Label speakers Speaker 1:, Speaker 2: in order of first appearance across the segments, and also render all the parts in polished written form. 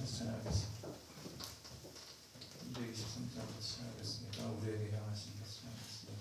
Speaker 1: 다시 찬양하겠습니다. 223장 다시 찬양하겠습니다. 우리에게 향하신 다시 찬양하겠습니다.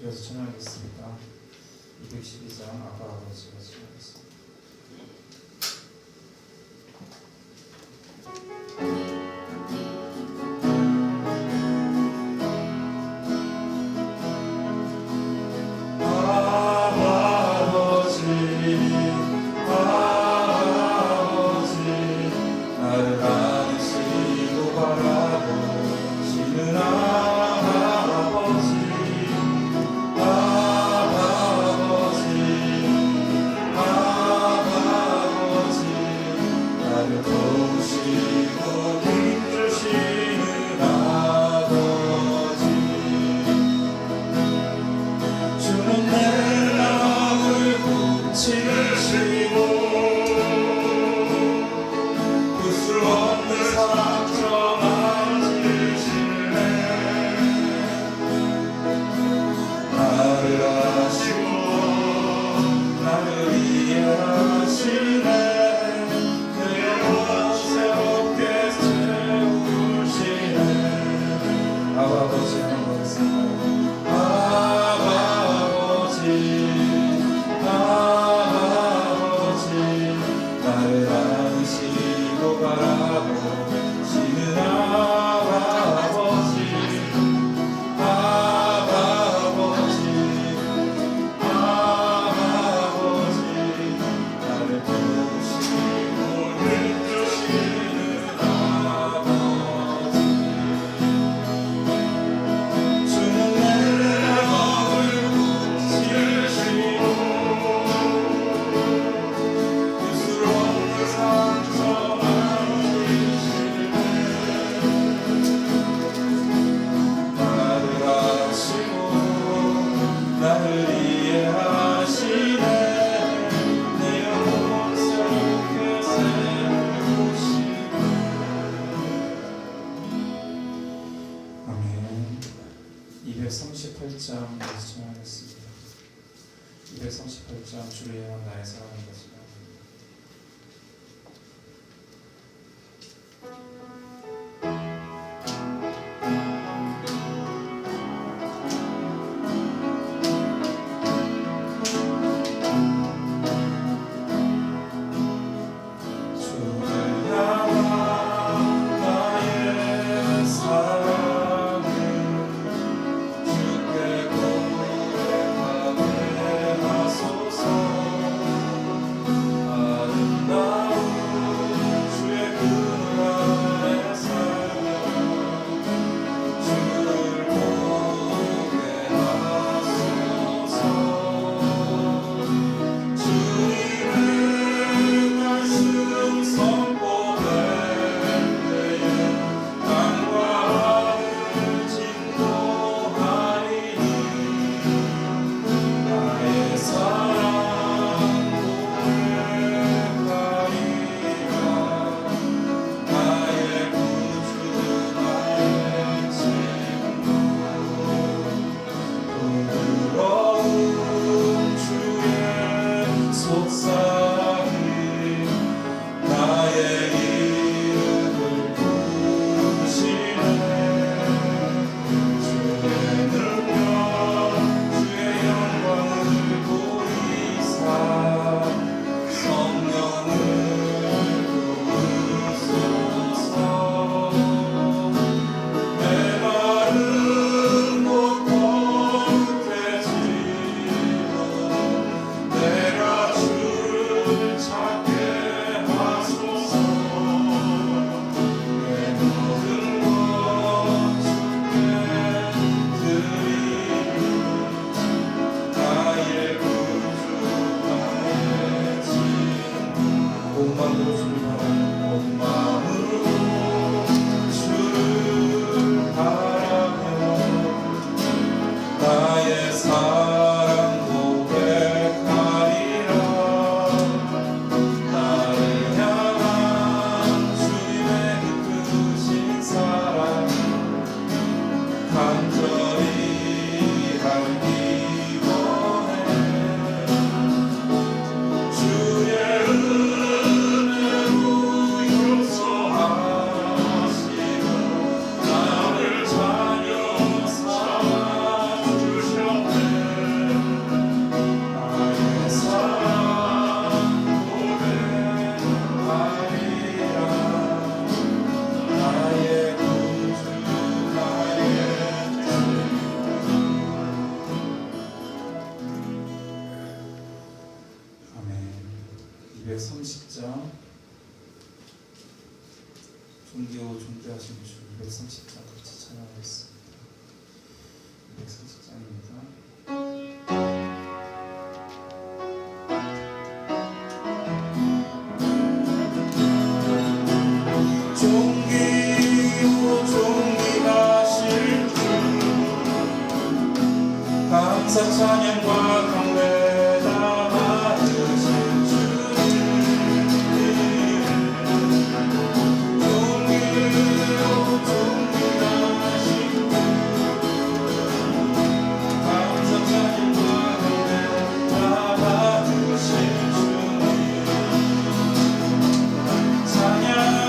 Speaker 1: 이어서 찬양하겠습니다. 212장 아빠 아버지가 찬양하겠습니다. 아멘. 238장 다시 찬양하겠습니다. 238장 주를 향한 나의 사랑인 것이라. 230장 종교 종대하신 주 230장 같이 찬양하겠습니다. 230장입니다. 존귀하실 주 감사 찬양과 경배 다 받으실 주님 존귀하신 주 감사 찬양과 경배 다 받으실 주님 찬양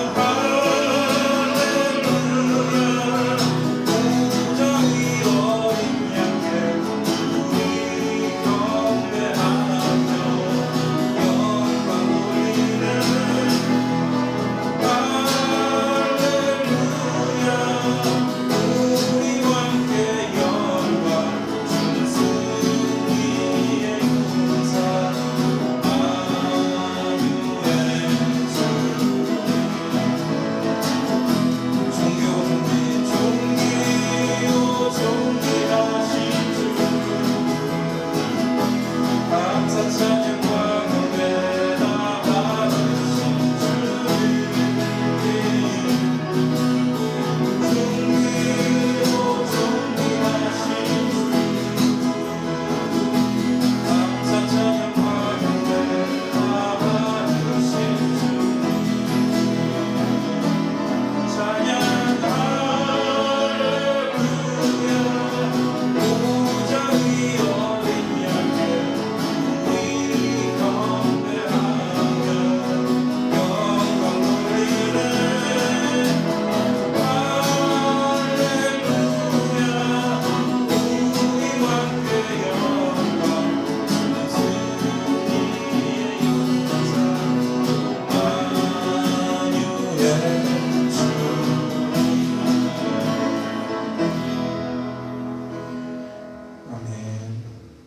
Speaker 1: 아멘.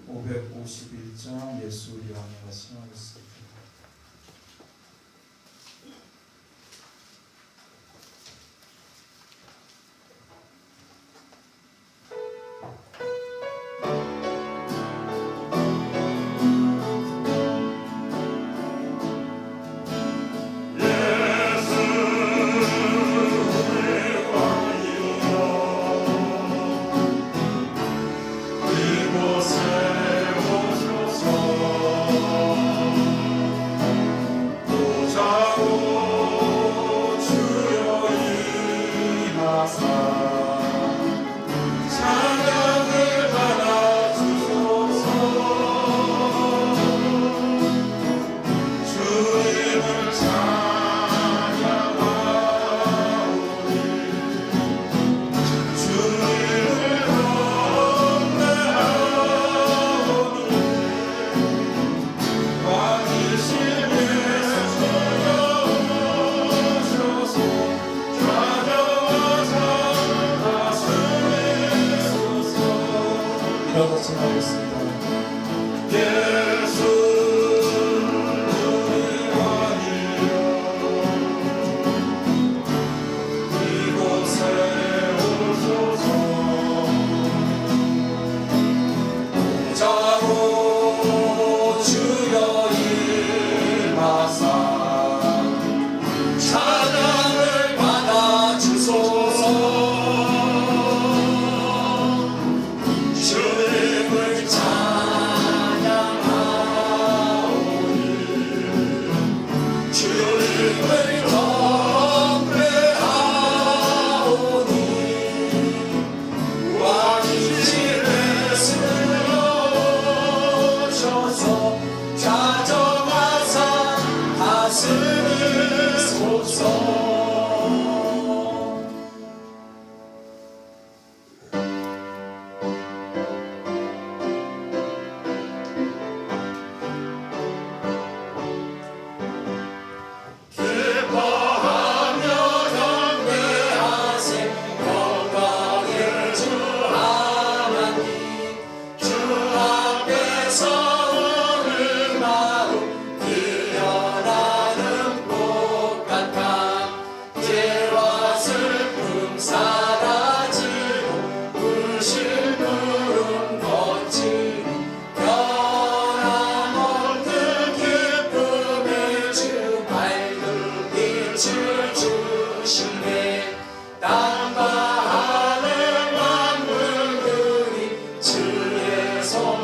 Speaker 1: 551장 예수 우리 왕의 같이 하겠습니다. 같이 하겠습니다. 예수 우리 왕이여 이곳에 오소서 보좌로 주여 임하사 찬양을 받아 주소서 주님을 찬양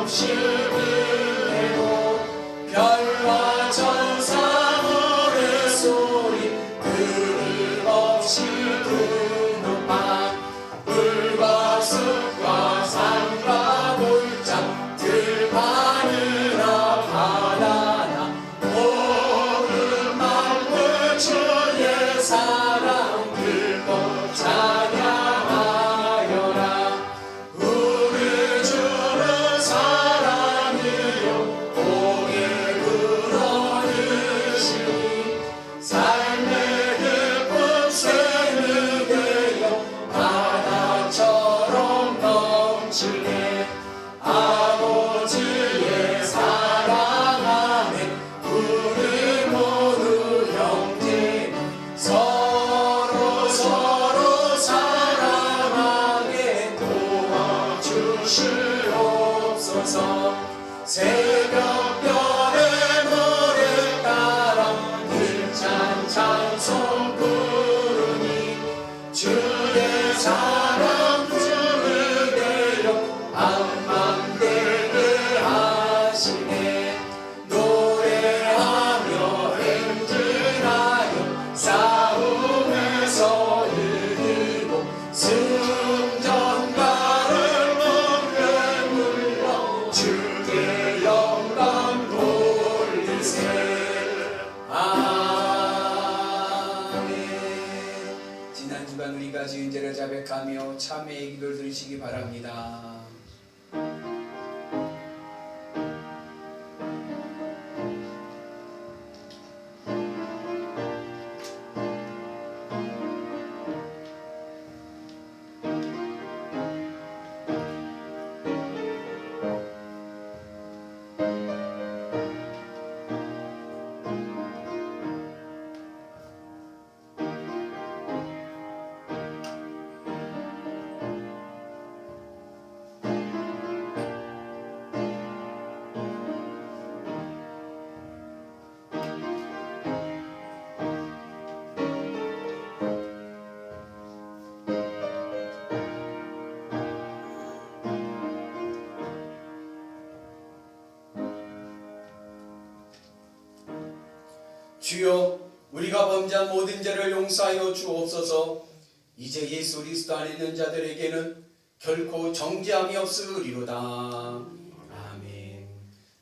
Speaker 2: 없이 빛내고 별과 천사 노래소리 끊임없이 드높아 물과 숲과 산과 골짜 들판이나 바다나 모든 만물 주의 사랑 들고 찬양하여라. 우리 주는 사랑이요 공의 근원이시니 삶의 깊은 샘이 되어 바다처럼 넘치네. 아버지의 사랑 안에 우리 모두 형제 서로 사랑하게 도와주시옵소서. 새벽별의 노래 따라 힘찬 찬송 부르니 주의 사랑 품이 되어 방망되게 하시네. 노래하며 행진하여 싸움에서 이기고 승전가를 높게 불러 주께 영광 돌리세. 아멘. 지난 주간 우리가 지은 죄를 자백하며 참회의 기도를 드리시기 바랍니다. 주여, 우리가 범죄한 모든 죄를 용서하여 주옵소서. 이제 예수 그리스도 안에 있는 자들에게는 결코 정죄함이 없으리로다. 아멘.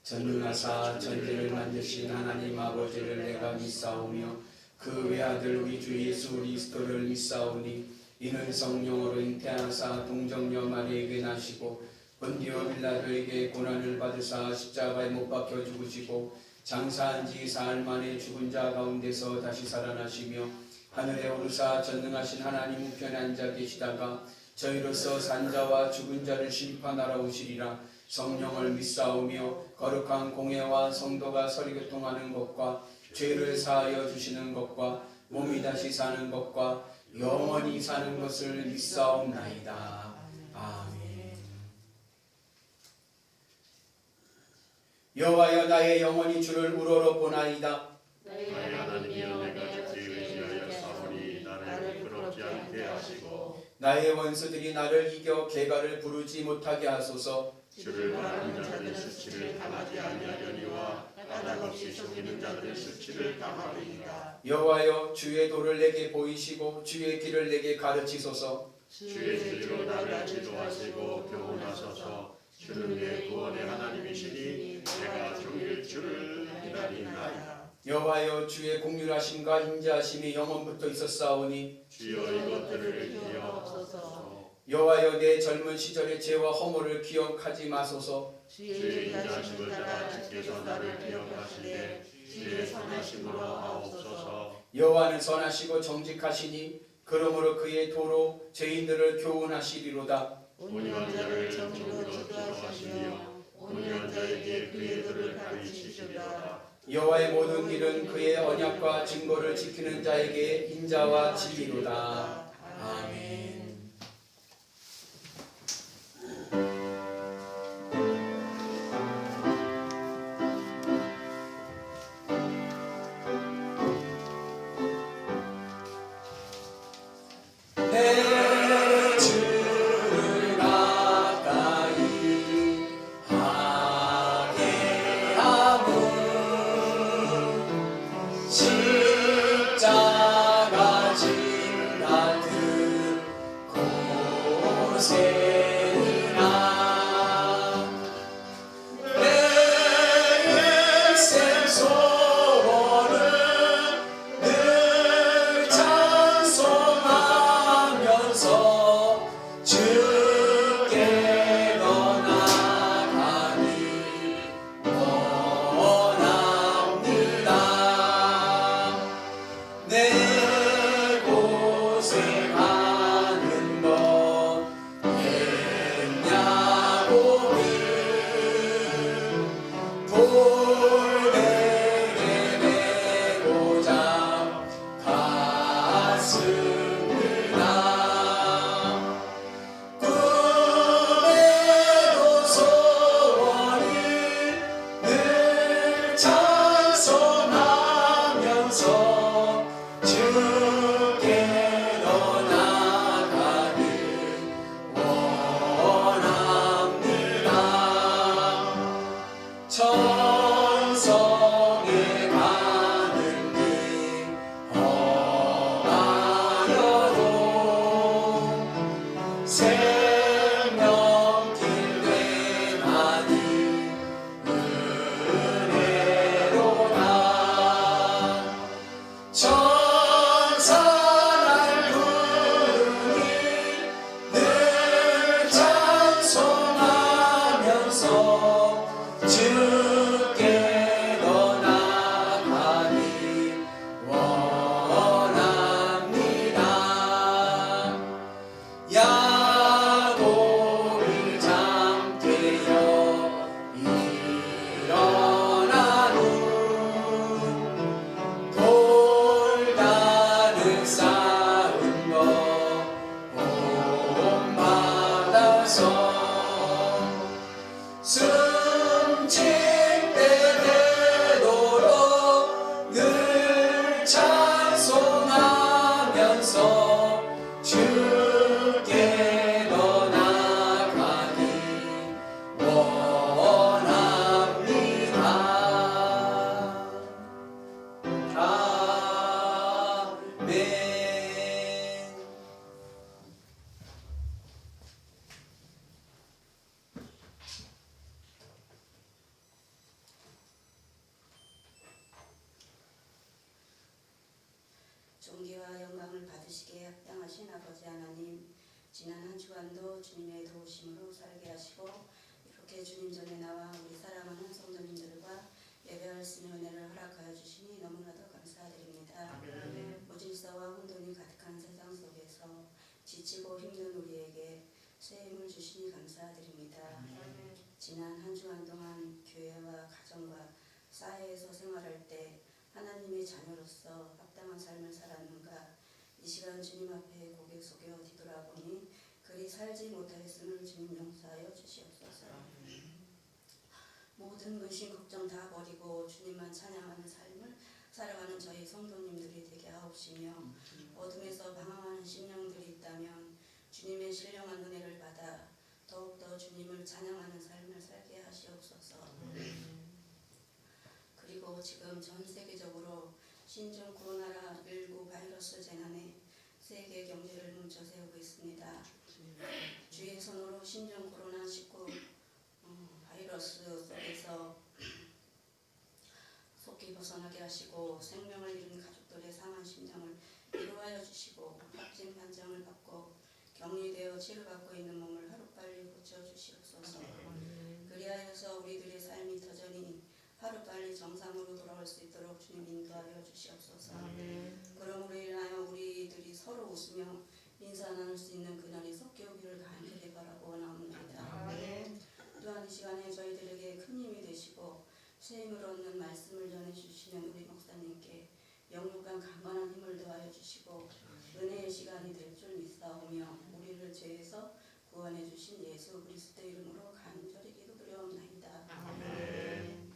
Speaker 2: 전능하사 천지를 만드신 하나님 아버지를 내가 믿사오며 그 외아들 우리 주 예수 그리스도를 믿사오니 이는 성령으로 잉태하사 동정녀 마리에게 나시고 본디오 빌라도에게 고난을 받으사 십자가에 못 박혀 죽으시고 장사한 지 사흘 만에 죽은 자 가운데서 다시 살아나시며 하늘에 오르사 전능하신 하나님 우편에 앉아 계시다가 저희로서 산자와 죽은 자를 심판하러 오시리라. 성령을 믿사오며 거룩한 공회와 성도가 서리교통하는 것과 죄를 사하여 주시는 것과 몸이 다시 사는 것과 영원히 사는 것을 믿사옵나이다. 아멘. 여호와여, 나의 영혼이 주를 우러러 보나이다.
Speaker 3: 나의 하나님이여, 내가 주께 의지하여 싸우니 나를 부끄럽지 않게 하시고
Speaker 2: 나의 원수들이 나를 이겨 개가를 부르지 못하게 하소서.
Speaker 3: 주를 바라는 자들의 수치를 당하지 아니하려니와 까닭 없이 속이는 자들의 수치를 당하리이다.
Speaker 2: 여호와여, 주의 도를 내게 보이시고 주의 길을 내게 가르치소서.
Speaker 3: 주의 길로 나를 지도하시고 교훈하소서. 주는 내 구원의 하나님이시니 내가 종일 주를 기다리나이다.
Speaker 2: 여호와여, 주의 공률하심과 인자하심이 영원부터 있었사오니
Speaker 3: 주여 이것들을 기억하소서.
Speaker 2: 여호와여, 내 젊은 시절의 죄와 허물을 기억하지 마소서.
Speaker 3: 주의 인자하심을 따라 주께서 나를 기억하시되 주의 선하심으로 하옵소서.
Speaker 2: 여호와는 선하시고 정직하시니 그러므로 그의 도로 죄인들을 교훈하시리로다.
Speaker 3: 온유한 자를 정직으로 지도하시며 온유한 자에게 그의 도를 가르치시리로다.
Speaker 2: 여호와의 모든 길은 그의 언약과 증거를 지키는 자에게 인자와 진리로다. 아멘. 내 주를 가까이 소원을 늘 찬송하면서 주께 더 나아가기 원합니다. 내 고생하는 것 옛냐고는 돌베개 메고자 갔습니다. 꿈에도 소원을 늘 찬송하면서 주께 더 나아가길 원합니다. 천성에 가는 길 험하여도 생명길 되나니 은혜로다. 천사날 부르니 늘 찬송하면서 주께 더 나아가기 원합니다. 야곱을 잠깨어 일어나는 돌단을 쌓은 것 본받아서 숨질 때 되도록 늘 찬송하면서 주께 더 나아가기 원합니다. 아멘.
Speaker 4: 존귀와 영광을 받으시기에 합당하신 아버지 하나님, 지난 한 주간도 주님의 도우심으로 살게 하시고 이렇게 주님 전에 나와 우리 사랑하는 성도님들과 예배할 수 있는 은혜를 허락하여 주시니 너무나도 감사드립니다. 무질서와 혼돈이 가득한 세상 속에서 지치고 힘든 우리에게 새 힘을 주시니 감사드립니다. 지난 한 주간 동안 교회와 가정과 사회에서 생활할 때 하나님의 자녀로서 합당한 삶을 살았는가, 이 시간 주님 앞에 고개 숙여 뒤돌아보니 그리 살지 못하였음을 주님 용서하여 주시옵소서. 모든 근심 걱정 다 버리고 주님만 찬양하는 삶을 살아가는 저희 성도님들이 되게 하옵시며, 어둠에서 방황하는 심령들이 있다면 주님의 신령한 은혜를 받아 더욱더 주님을 찬양하는 삶을 살게 하시옵소서. 그리고 지금 전 세계적으로 신종 코로나19 바이러스 재난에 세계 경제를 뭉쳐 세우고 있습니다. 주의 손으로 신종 코로나19 바이러스 속에서 속히 벗어나게 하시고 생명을 잃은 가족들의 상한 심령을 위로하여 주시고 확진 판정을 받고 격리되어 치료받고 있는 몸을 하루빨리 고쳐주시옵소서. 그리하여서 우리들의 삶이 터전히 하루빨리 정상으로 돌아올 수 있도록 주님 인도하여 주시옵소서. 그러므로 인하여 우리들이 서로 웃으며 인사 나눌 수 있는 그날이 속히 오기를 간절히 바라고 원합니다. 또한 이 시간에 저희들에게 큰 힘이 되시고 새 힘을 얻는 말씀을 전해주시는 우리 목사님께 영육간 강건한 힘을 더하여 주시고 은혜의 시간이 될 줄 믿사오며 우리를 죄에서 구원해 주신 예수 그리스도 이름으로 간절히 기도드려옵나이다. 아멘.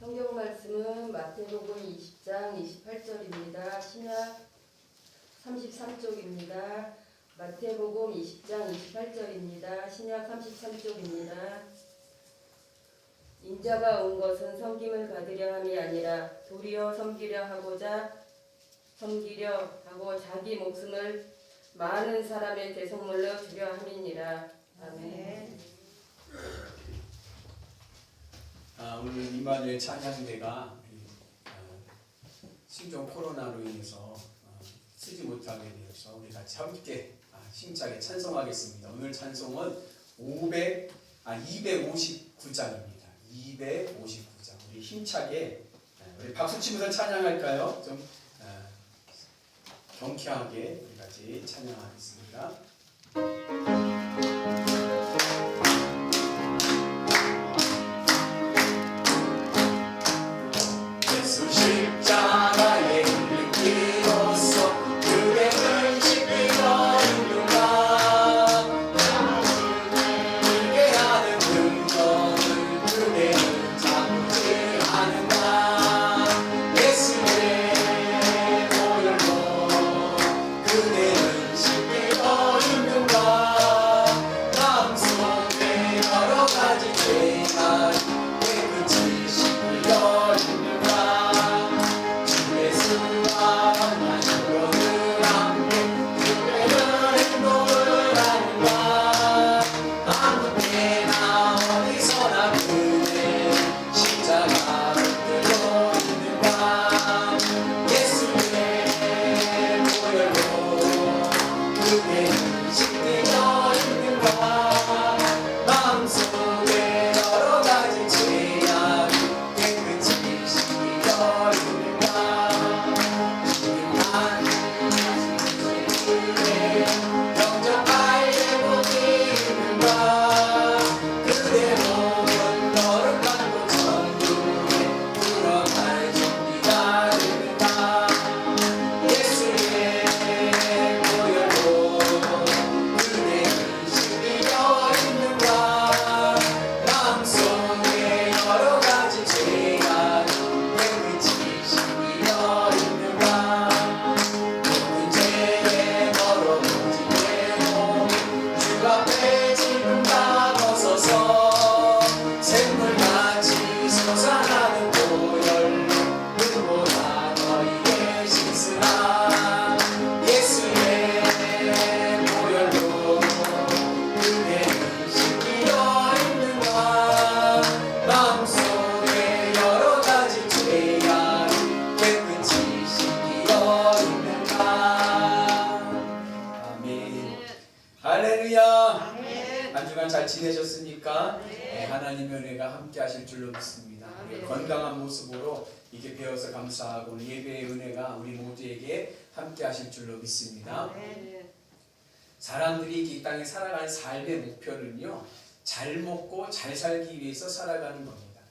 Speaker 5: 성경 말씀은 마태복음 20장 28절입니다. 신약 33쪽입니다. 마태복음 20장 28절입니다. 신약 33쪽입니다. 인자가 온 것은 섬김을 받으려 함이 아니라 도리어 섬기려 하고 자기 목숨을 많은 사람의 대속물로 주려 함이니라. 아멘.
Speaker 2: 오늘 임마누엘 찬양대가 신종 코로나로 인해서 쓰지 못하게 되어서 우리 같이 함께 힘차게 찬송하겠습니다. 오늘 찬송은 259장입니다. 259장. 우리 힘차게 우리 박수 치면서 찬양할까요? 좀 경쾌하게 우리 같이 찬양하겠습니다. 예수 십자가에 흘린 피로써 그대를 씻기려 인류가 울게 하는 능력을 그대는 참지 않는다. 예수의 보혈로 그대는 씻기려 인류가 마음속에 여러 가지 죄가 깨끗이 씻기려 인류가 주의 수와 만으로는 함께 그대는 행복을 하는가. 아무 때나 어디서나 그대 십자가를 들고 있는가. 예수의 보혈로 그대는 씻기려 있는가. 마음속에 여러 가지 죄악 깨끗이 씻기려 있는가. 주님만 그대 영접할 제목이 있는가. 그대 몸은 거룩한 곳 천국에 들어갈 준비가 되는가. 예수의 보혈로 그대는 씻기려 있는가. 마음속에 여러 가지 죄가 깨끗이 씻기려 있는가. 모든 죄에 멀어지게도 주 앞에 지금 다 벗어서 샘물같이 솟아나는 보혈로 눈보다 너희의 씻으라. 예수의 보혈로 그대는 씻기려 있는가. 마음속에 여러 가지 죄악 깨끗이 씻기려 있는가. 아멘. 할렐루야. 한 주간 잘 지내셨습니까? 네, 하나님의 은혜가 함께 하실 줄로 믿습니다. 우리 건강한 모습으로 이렇게 배워서 감사하고 예배의 은혜가 우리 모두에게 함께 하실 줄로 믿습니다. 사람들이 이 땅에 살아가는 삶의 목표는요, 잘 먹고 잘 살기 위해서 살아가는 겁니다.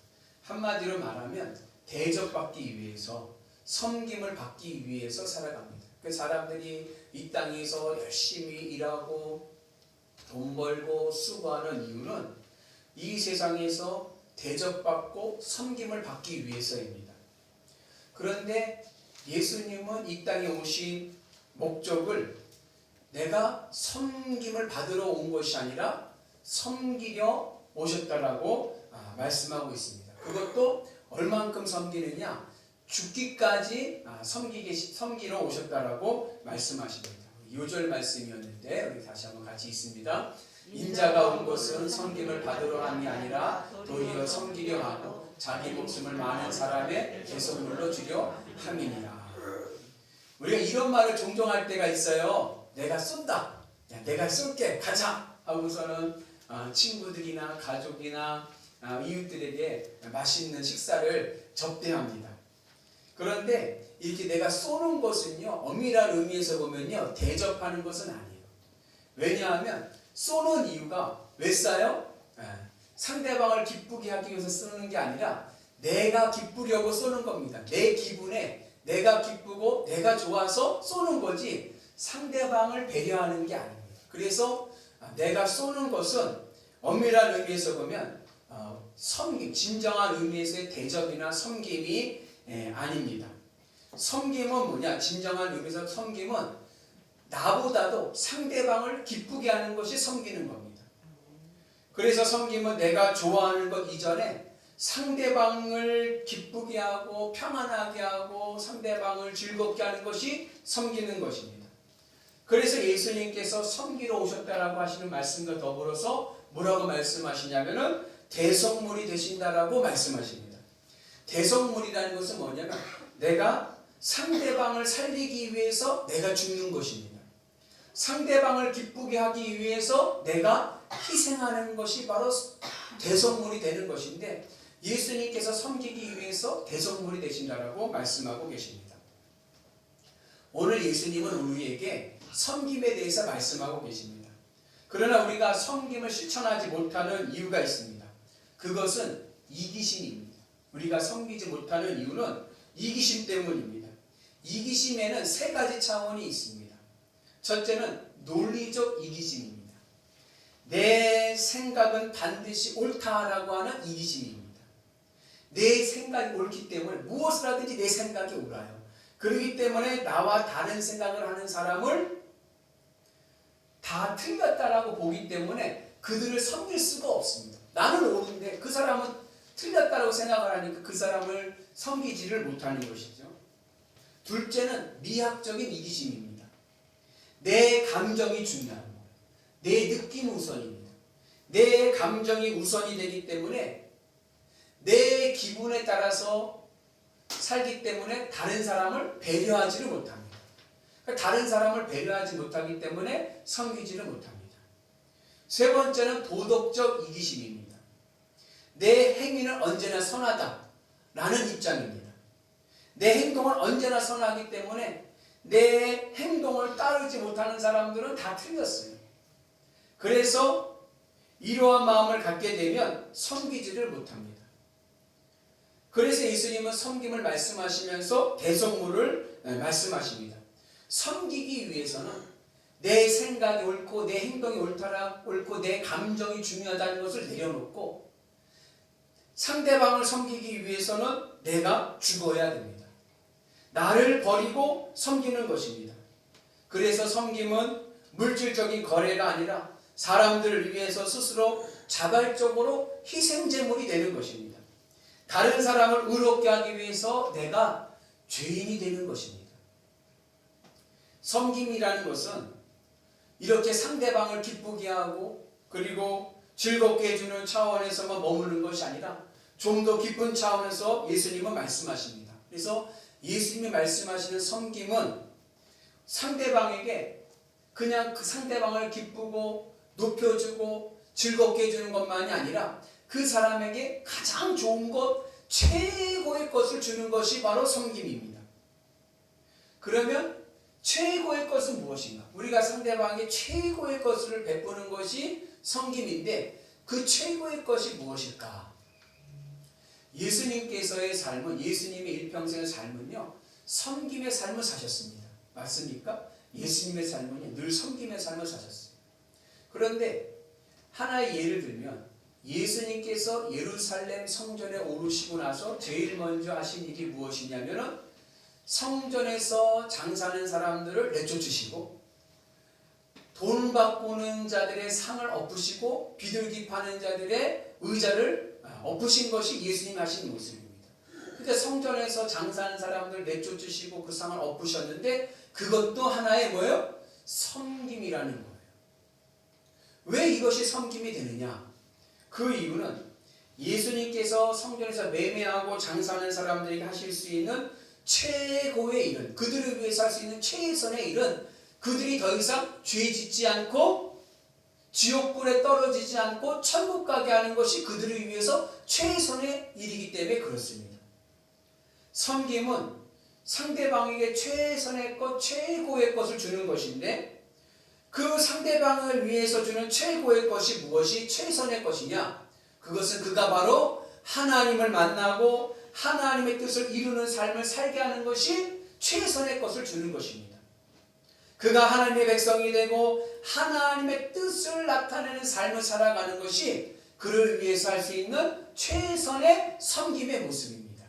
Speaker 2: 한마디로 말하면 대접받기 위해서, 섬김을 받기 위해서 살아갑니다. 그 사람들이 이 땅에서 열심히 일하고 돈 벌고 수고하는 이유는 이 세상에서 대접받고 섬김을 받기 위해서입니다. 그런데 예수님은 이 땅에 오신 목적을 내가 섬김을 받으러 온 것이 아니라 섬기려 오셨다라고 말씀하고 있습니다. 그것도 얼만큼 섬기느냐? 죽기까지 섬기러 오셨다라고 말씀하십니다. 2절 말씀이었는데 우리 다시 한번 같이 읽습니다. 인자가 온 것은 섬김을 받으러 함이 아니라 도리어 섬기려 하고 자기 목숨을 많은 사람의 대속물로 주려 함이니라. 우리가 이런 말을 종종 할 때가 있어요. 내가 쏜다. 야, 내가 쏠게. 가자. 하고서는 친구들이나 가족이나 이웃들에게 맛있는 식사를 접대합니다. 그런데 이렇게 내가 쏘는 것은요, 엄밀한 의미에서 보면요, 대접하는 것은 아니에요. 왜냐하면 쏘는 이유가 왜 쏴요? 상대방을 기쁘게 하기 위해서 쏘는 게 아니라 내가 기쁘려고 쏘는 겁니다. 내 기분에 내가 기쁘고 내가 좋아서 쏘는 거지 상대방을 배려하는 게 아닙니다. 그래서 내가 쏘는 것은 엄밀한 의미에서 보면 섬김, 진정한 의미에서의 대접이나 섬김이 아닙니다. 섬김은 뭐냐? 진정한 의미에서 섬김은 나보다도 상대방을 기쁘게 하는 것이 섬기는 겁니다. 그래서 섬김은 내가 좋아하는 것 이전에 상대방을 기쁘게 하고 평안하게 하고 상대방을 즐겁게 하는 것이 섬기는 것입니다. 그래서 예수님께서 섬기러 오셨다라고 하시는 말씀과 더불어서 뭐라고 말씀하시냐면은 대성물이 되신다라고 말씀하십니다. 대성물이라는 것은 뭐냐면 내가 상대방을 살리기 위해서 내가 죽는 것입니다. 상대방을 기쁘게 하기 위해서 내가 희생하는 것이 바로 대성물이 되는 것인데 예수님께서 섬기기 위해서 대성물이 되신다라고 말씀하고 계십니다. 오늘 예수님은 우리에게 섬김에 대해서 말씀하고 계십니다. 그러나 우리가 섬김을 실천하지 못하는 이유가 있습니다. 그것은 이기심입니다. 우리가 섬기지 못하는 이유는 이기심 때문입니다. 이기심에는 세 가지 차원이 있습니다. 첫째는 논리적 이기심입니다. 내 생각은 반드시 옳다라고 하는 이기심입니다. 내 생각이 옳기 때문에 무엇을 하든지 내 생각이 옳아요. 그렇기 때문에 나와 다른 생각을 하는 사람을 다 틀렸다라고 보기 때문에 그들을 섬길 수가 없습니다. 나는 옳은데 그 사람은 틀렸다라고 생각을 하니까 그 사람을 섬기지를 못하는 것이죠. 둘째는 미학적인 이기심입니다. 내 감정이 중요한 거예요. 내 느낌 우선입니다. 내 감정이 우선이 되기 때문에 내 기분에 따라서 살기 때문에 다른 사람을 배려하지를 못합니다. 다른 사람을 배려하지 못하기 때문에 섬기지를 못합니다. 세 번째는 도덕적 이기심입니다. 내 행위는 언제나 선하다라는 입장입니다. 내 행동은 언제나 선하기 때문에 내 행동을 따르지 못하는 사람들은 다 틀렸어요. 그래서 이러한 마음을 갖게 되면 섬기지를 못합니다. 그래서 예수님은 섬김을 말씀하시면서 대성물을 말씀하십니다. 섬기기 위해서는 내 생각이 옳고 내 행동이 옳고 내 감정이 중요하다는 것을 내려놓고 상대방을 섬기기 위해서는 내가 죽어야 됩니다. 나를 버리고 섬기는 것입니다. 그래서 섬김은 물질적인 거래가 아니라 사람들을 위해서 스스로 자발적으로 희생제물이 되는 것입니다. 다른 사람을 의롭게 하기 위해서 내가 죄인이 되는 것입니다. 섬김이라는 것은 이렇게 상대방을 기쁘게 하고 그리고 즐겁게 해주는 차원에서만 머무는 것이 아니라 좀 더 깊은 차원에서 예수님은 말씀하십니다. 그래서 예수님이 말씀하시는 섬김은 상대방에게 그냥 그 상대방을 기쁘고 높여주고 즐겁게 해주는 것만이 아니라 그 사람에게 가장 좋은 것, 최고의 것을 주는 것이 바로 섬김입니다. 그러면 최고의 것은 무엇인가? 우리가 상대방에게 최고의 것을 베푸는 것이 섬김인데 그 최고의 것이 무엇일까? 예수님께서의 삶은, 예수님의 일평생의 삶은요, 섬김의 삶을 사셨습니다. 맞습니까? 예수님의 삶은요, 늘 섬김의 삶을 사셨어요. 그런데 하나의 예를 들면 예수님께서 예루살렘 성전에 오르시고 나서 제일 먼저 하신 일이 무엇이냐면은 성전에서 장사하는 사람들을 내쫓으시고 돈 바꾸는 자들의 상을 엎으시고 비둘기 파는 자들의 의자를 엎으신 것이 예수님이 하신 모습입니다. 그러니까 성전에서 장사하는 사람들을 내쫓으시고 그 상을 엎으셨는데 그것도 하나의 뭐예요? 섬김이라는 거예요. 왜 이것이 섬김이 되느냐? 그 이유는 예수님께서 성전에서 매매하고 장사하는 사람들에게 하실 수 있는 최고의 일은, 그들을 위해서 할 수 있는 최선의 일은 그들이 더 이상 죄 짓지 않고 지옥불에 떨어지지 않고 천국 가게 하는 것이 그들을 위해서 최선의 일이기 때문에 그렇습니다. 섬김은 상대방에게 최선의 것, 최고의 것을 주는 것인데 그 상대방을 위해서 주는 최고의 것이 무엇이 최선의 것이냐? 그것은 그가 바로 하나님을 만나고 하나님의 뜻을 이루는 삶을 살게 하는 것이 최선의 것을 주는 것입니다. 그가 하나님의 백성이 되고 하나님의 뜻을 나타내는 삶을 살아가는 것이 그를 위해서 할 수 있는 최선의 섬김의 모습입니다.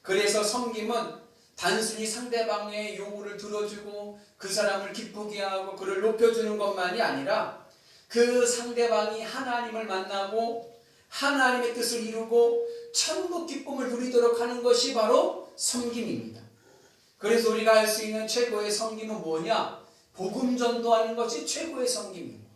Speaker 2: 그래서 섬김은 단순히 상대방의 요구를 들어주고 그 사람을 기쁘게 하고 그를 높여주는 것만이 아니라 그 상대방이 하나님을 만나고 하나님의 뜻을 이루고 천국 기쁨을 누리도록 하는 것이 바로 섬김입니다. 그래서 우리가 할 수 있는 최고의 섬김은 뭐냐? 복음 전도하는 것이 최고의 섬김입니다.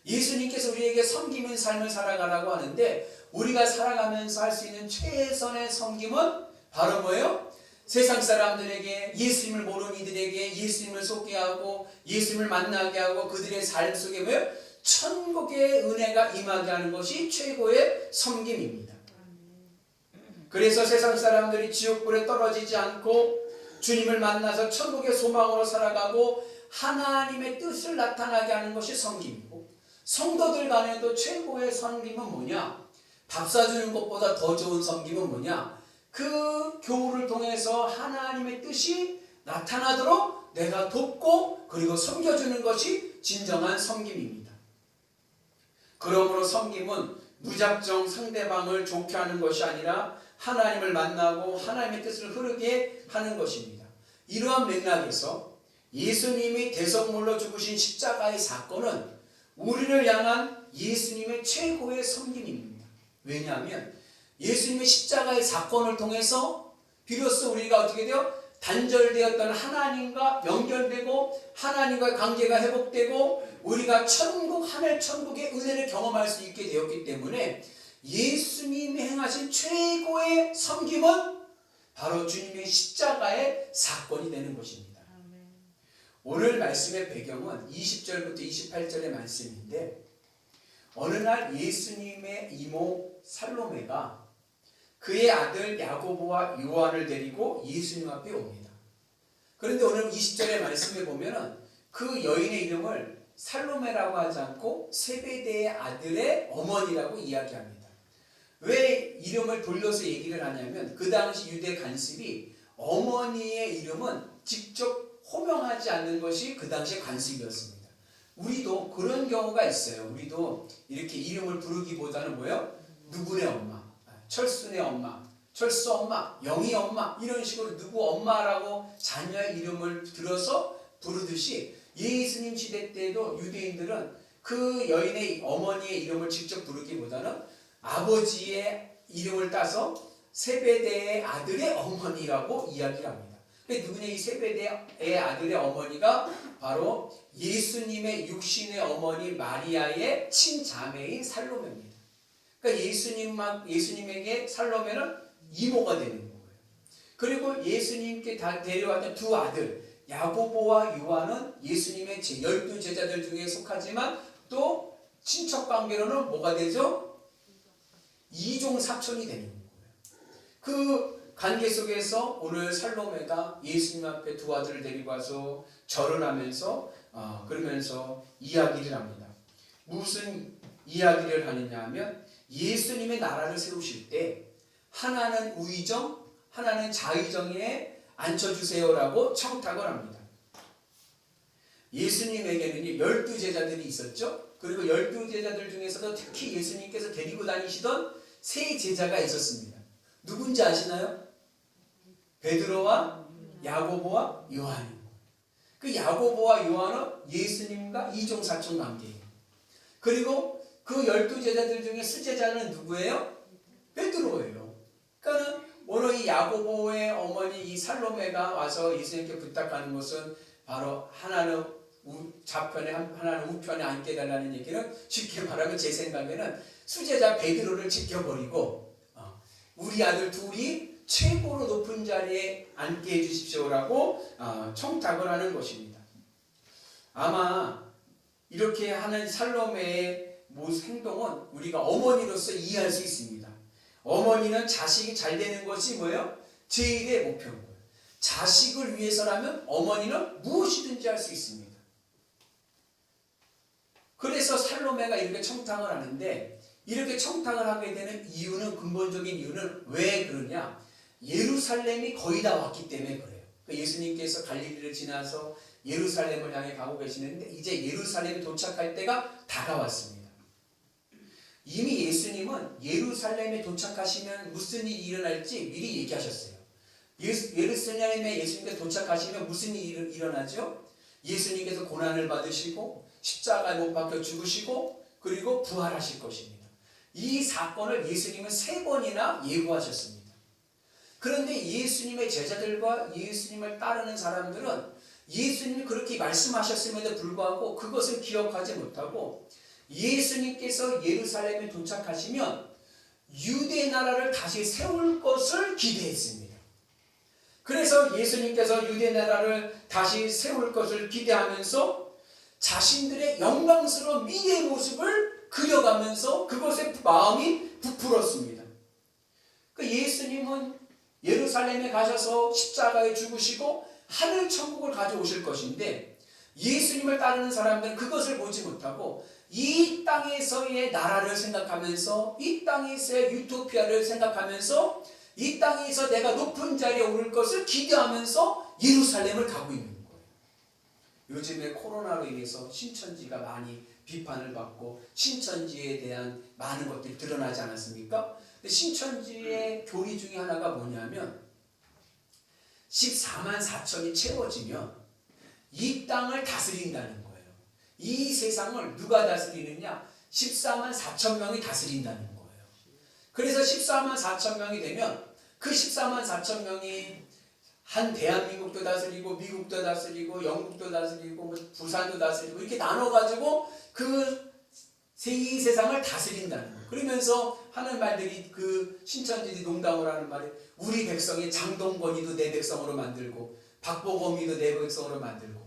Speaker 2: 예수님께서 우리에게 섬김의 삶을 살아가라고 하는데 우리가 살아가면서 할 수 있는 최선의 섬김은 바로 뭐예요? 세상 사람들에게, 예수님을 모르는 이들에게 예수님을 소개하고 예수님을 만나게 하고 그들의 삶 속에 뭐예요? 천국의 은혜가 임하게 하는 것이 최고의 섬김입니다. 그래서 세상 사람들이 지옥불에 떨어지지 않고 주님을 만나서 천국의 소망으로 살아가고 하나님의 뜻을 나타나게 하는 것이 섬김이고, 성도들 간에도 최고의 섬김은 뭐냐? 밥 사주는 것보다 더 좋은 섬김은 뭐냐? 그 교우를 통해서 하나님의 뜻이 나타나도록 내가 돕고 그리고 섬겨주는 것이 진정한 섬김입니다. 그러므로 섬김은 무작정 상대방을 좋게 하는 것이 아니라 하나님을 만나고 하나님의 뜻을 흐르게 하는 것입니다. 이러한 맥락에서 예수님이 대성물로 죽으신 십자가의 사건은 우리를 향한 예수님의 최고의 섬김입니다. 왜냐하면 예수님의 십자가의 사건을 통해서 비로소 우리가 어떻게 돼요? 단절되었던 하나님과 연결되고 하나님과의 관계가 회복되고 우리가 천국, 하늘 천국의 은혜를 경험할 수 있게 되었기 때문에 예수님이 행하신 최고의 섬김은 바로 주님의 십자가의 사건이 되는 것입니다. 오늘 말씀의 배경은 20절부터 28절의 말씀인데, 어느 날 예수님의 이모 살로메가 그의 아들 야고보와 요한을 데리고 예수님 앞에 옵니다. 그런데 오늘 20절의 말씀에 보면은 그 여인의 이름을 살로메라고 하지 않고 세베대의 아들의 어머니라고 이야기합니다. 왜 이름을 돌려서 얘기를 하냐면 그 당시 유대 관습이 어머니의 이름은 직접 호명하지 않는 것이 그 당시의 관습이었습니다. 우리도 그런 경우가 있어요. 우리도 이렇게 이름을 부르기보다는 뭐예요? 누구네 엄마, 철수네 엄마, 철수 엄마, 영희 엄마 이런 식으로 누구 엄마라고 자녀의 이름을 들어서 부르듯이 예수님 시대 때도 유대인들은 그 여인의 어머니의 이름을 직접 부르기보다는 아버지의 이름을 따서 세베대의 아들의 어머니라고 이야기를 합니다. 누구냐? 이 세베대의 아들의 어머니가 바로 예수님의 육신의 어머니 마리아의 친자매인 살로메입니다. 그러니까 예수님에게 살로메는 이모가 되는 거예요. 그리고 예수님께 데려왔던 두 아들 야고보와 요한은 예수님의 12제자들 중에 속하지만 또 친척 관계로는 뭐가 되죠? 이종 사촌이 되는 거예요. 그 관계 속에서 오늘 살로메가 예수님 앞에 두 아들을 데리고 와서 절을 하면서 그러면서 이야기를 합니다. 무슨 이야기를 하느냐 하면 예수님의 나라를 세우실 때 하나는 우의정, 하나는 좌의정에 앉혀주세요라고 청탁을 합니다. 예수님에게는 12제자들이 있었죠. 그리고 12제자들 중에서도 특히 예수님께서 데리고 다니시던 세 제자가 있었습니다. 누군지 아시나요? 베드로와 야고보와 요한입니다. 그 야고보와 요한은 예수님과 이종사촌 관계예요. 그리고 그 12제자들 중에 수제자는 누구예요? 베드로예요. 그러니까 오늘 이 야고보의 어머니 이 살로메가 와서 예수님께 부탁하는 것은 바로 하나는 좌편에 하나는 우편에 앉게 해달라는 얘기는 쉽게 말하면 제 생각에는 수제자 베드로를 지켜버리고 우리 아들 둘이 최고로 높은 자리에 앉게 해주십시오라고 청탁을 하는 것입니다. 아마 이렇게 하는 살로메의 행동은 우리가 어머니로서 이해할 수 있습니다. 어머니는 자식이 잘 되는 것이 뭐예요? 제일의 목표인 거예요. 자식을 위해서라면 어머니는 무엇이든지 할 수 있습니다. 그래서 살로메가 이렇게 청탁을 하는데, 이렇게 청탁을 하게 되는 이유는, 근본적인 이유는 왜 그러냐? 예루살렘이 거의 다 왔기 때문에 그래요. 예수님께서 갈릴리를 지나서 예루살렘을 향해 가고 계시는데 이제 예루살렘에 도착할 때가 다가왔습니다. 이미 예수님은 예루살렘에 도착하시면 무슨 일이 일어날지 미리 얘기하셨어요. 예루살렘에 예수님께서 도착하시면 무슨 일이 일어나죠? 예수님께서 고난을 받으시고 십자가에 못 박혀 죽으시고 그리고 부활하실 것입니다. 이 사건을 예수님은 3번이나 예고하셨습니다. 그런데 예수님의 제자들과 예수님을 따르는 사람들은 예수님이 그렇게 말씀하셨음에도 불구하고 그것을 기억하지 못하고 예수님께서 예루살렘에 도착하시면 유대 나라를 다시 세울 것을 기대했습니다. 그래서 예수님께서 유대 나라를 다시 세울 것을 기대하면서 자신들의 영광스러운 미래의 모습을 그려가면서 그것에 마음이 부풀었습니다. 예수님은 예루살렘에 가셔서 십자가에 죽으시고 하늘 천국을 가져오실 것인데 예수님을 따르는 사람들은 그것을 보지 못하고 이 땅에서의 나라를 생각하면서 이 땅에서의 유토피아를 생각하면서 이 땅에서 내가 높은 자리에 오를 것을 기대하면서 예루살렘을 가고 있는 거예요. 요즘에 코로나로 인해서 신천지가 많이 비판을 받고 신천지에 대한 많은 것들이 드러나지 않았습니까? 신천지의 교리 중에 하나가 뭐냐면 14만 4천이 채워지면 이 땅을 다스린다는 거예요. 이 세상을 누가 다스리느냐? 14만 4천 명이 다스린다는 거예요. 그래서 14만 4천 명이 되면 그 14만 4천 명이 한 대한민국도 다스리고 미국도 다스리고 영국도 다스리고 부산도 다스리고 이렇게 나눠가지고 이 세상을 다스린다는 거예요. 그러면서 하는 말들이 그 신천지들이 농담을 하는 말이 우리 백성이 장동건이도 내 백성으로 만들고 박보검이도 내 백성으로 만들고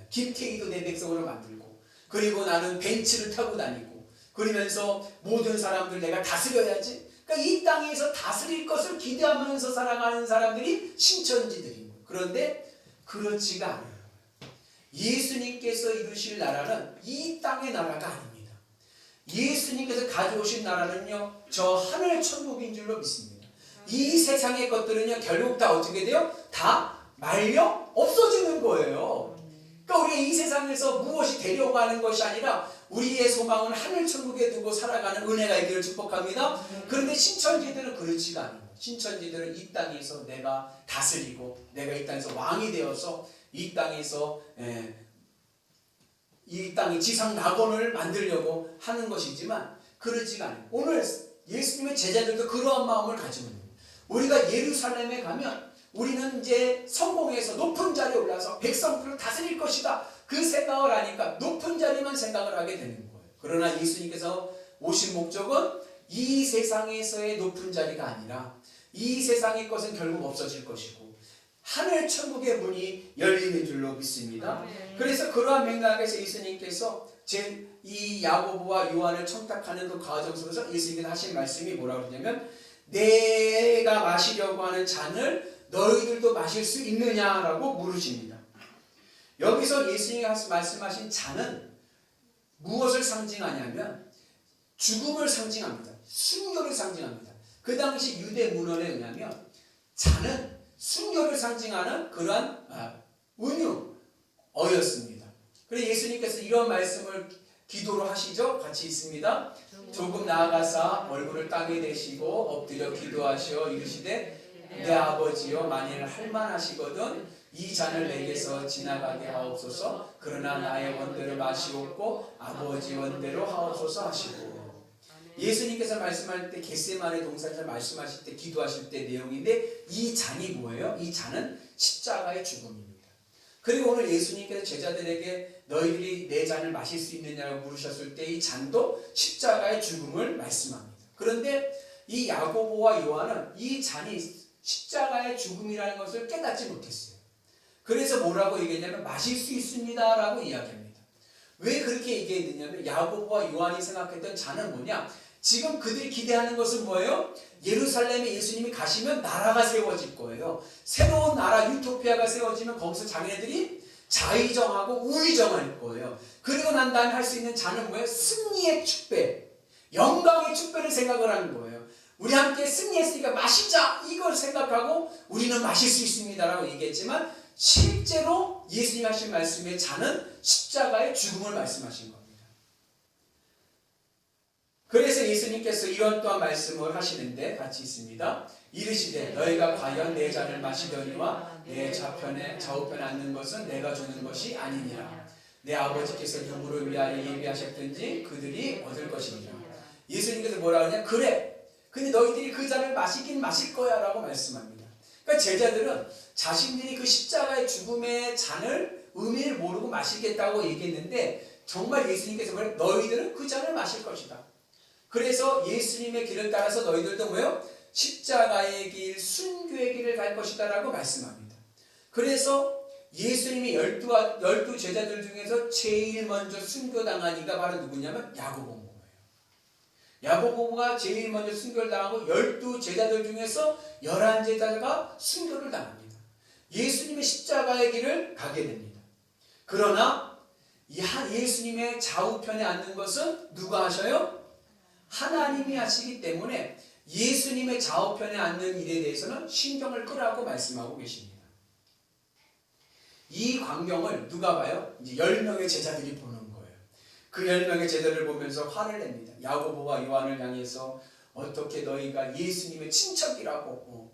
Speaker 2: 김태희도 내 백성으로 만들고 그리고 나는 벤츠를 타고 다니고 그러면서 모든 사람들 내가 다스려야지. 그러니까 이 땅에서 다스릴 것을 기대하면서 살아가는 사람들이 신천지들인 거예요. 그런데 그렇지가 않아요. 예수님께서 이루실 나라는 이 땅의 나라가 아닙니다. 예수님께서 가져오신 나라는요, 저 하늘 천국인 줄로 믿습니다. 이 세상의 것들은요, 결국 다 어떻게 돼요? 다 말려 없어지는 거예요. 그러니까 우리가 이 세상에서 무엇이 데려가는 것이 아니라 우리의 소망은 하늘 천국에 두고 살아가는 은혜가 있기를 축복합니다. 그런데 신천지들은 그렇지가 않아요. 신천지들은 이 땅에서 내가 다스리고 내가 이 땅에서 왕이 되어서 이 땅에서 이 땅의 지상 낙원을 만들려고 하는 것이지만 그렇지가 않아요. 오늘 예수님의 제자들도 그러한 마음을 가지고 있는 거예요. 우리가 예루살렘에 가면 우리는 이제 성공해서 높은 자리에 올라서 백성들을 다스릴 것이다. 그 생각을 하니까 높은 자리만 생각을 하게 되는 거예요. 그러나 예수님께서 오신 목적은 이 세상에서의 높은 자리가 아니라 이 세상의 것은 결국 없어질 것이고 하늘 천국의 문이 열리는 줄로 믿습니다. 그래서 그러한 맥락에서 예수님께서 이 야고보와 요한을 청탁하는 그 과정 속에서 예수님께서 하신 말씀이 뭐라고 그러냐면 내가 마시려고 하는 잔을 너희들도 마실 수 있느냐라고 물으십니다. 여기서 예수님이 말씀하신 잔은 무엇을 상징하냐면 죽음을 상징합니다. 순교를 상징합니다. 그 당시 유대 문헌에 의하면 잔은 순교를 상징하는 그러한 은유어였습니다. 그래서 예수님께서 이런 말씀을 기도로 하시죠. 같이 있습니다. 조금 나아가사 얼굴을 땅에 대시고 엎드려 기도하시어 이르시되 내 아버지여 만일 할만하시거든 이 잔을 내게서 지나가게 하옵소서. 그러나 나의 원대로 마시옵고 아버지 원대로 하옵소서 하시고 예수님께서 말씀할 때 겟세마네 동산에서 말씀하실 때 기도하실 때 내용인데 이 잔이 뭐예요? 이 잔은 십자가의 죽음입니다. 그리고 오늘 예수님께서 제자들에게 너희들이 내 잔을 마실 수 있느냐고 물으셨을 때 이 잔도 십자가의 죽음을 말씀합니다. 그런데 이 야고보와 요한은 이 잔이 십자가의 죽음이라는 것을 깨닫지 못했어요. 그래서 뭐라고 얘기했냐면 마실 수 있습니다 라고 이야기합니다. 왜 그렇게 얘기했느냐면 야고보와 요한이 생각했던 잔은 뭐냐? 지금 그들이 기대하는 것은 뭐예요? 예루살렘에 예수님이 가시면 나라가 세워질 거예요. 새로운 나라 유토피아가 세워지면 거기서 자기네들이 자의정하고 우의정할 거예요. 그리고 난 다음에 할 수 있는 잔은 뭐예요? 승리의 축배, 영광의 축배를 생각을 하는 거예요. 우리 함께 승리했으니까 마시자 이걸 생각하고 우리는 마실 수 있습니다 라고 얘기했지만 실제로 예수님 하신 말씀의 잔은 십자가의 죽음을 말씀하신 겁니다. 그래서 예수님께서 이런 또한 말씀을 하시는데 같이 있습니다. 이르시되 너희가 과연 내 잔을 마시려니와 내 좌우편에 앉는 것은 내가 주는 것이 아니니라. 내 아버지께서 누구를 위하여 예비하셨든지 그들이 얻을 것이니라. 예수님께서 뭐라 하냐? 그래. 근데 너희들이 그 잔을 마시긴 마실 거야 라고 말씀합니다. 그러니까 제자들은 자신들이 그 십자가의 죽음의 잔을 의미를 모르고 마시겠다고 얘기했는데 정말 예수님께서 뭐래요? 너희들은 그 잔을 마실 것이다. 그래서 예수님의 길을 따라서 너희들도 뭐예요? 십자가의 길, 순교의 길을 갈 것이다 라고 말씀합니다. 그래서 예수님이 12 제자들 중에서 제일 먼저 순교당한 이가 바로 누구냐면 야고보인 거예요. 야고보가 제일 먼저 순교를 당하고 12 제자들 중에서 11제자가 순교를 당합니다. 예수님의 십자가의 길을 가게 됩니다. 그러나 예수님의 좌우편에 앉는 것은 누가 하셔요? 하나님이 하시기 때문에 예수님의 좌우편에 앉는 일에 대해서는 신경을 끄라고 말씀하고 계십니다. 이 광경을 누가 봐요? 이제 10명의 제자들이 보는 거예요. 그 10명의 제자들을 보면서 화를 냅니다. 야고보와 요한을 향해서 어떻게 너희가 예수님의 친척이라고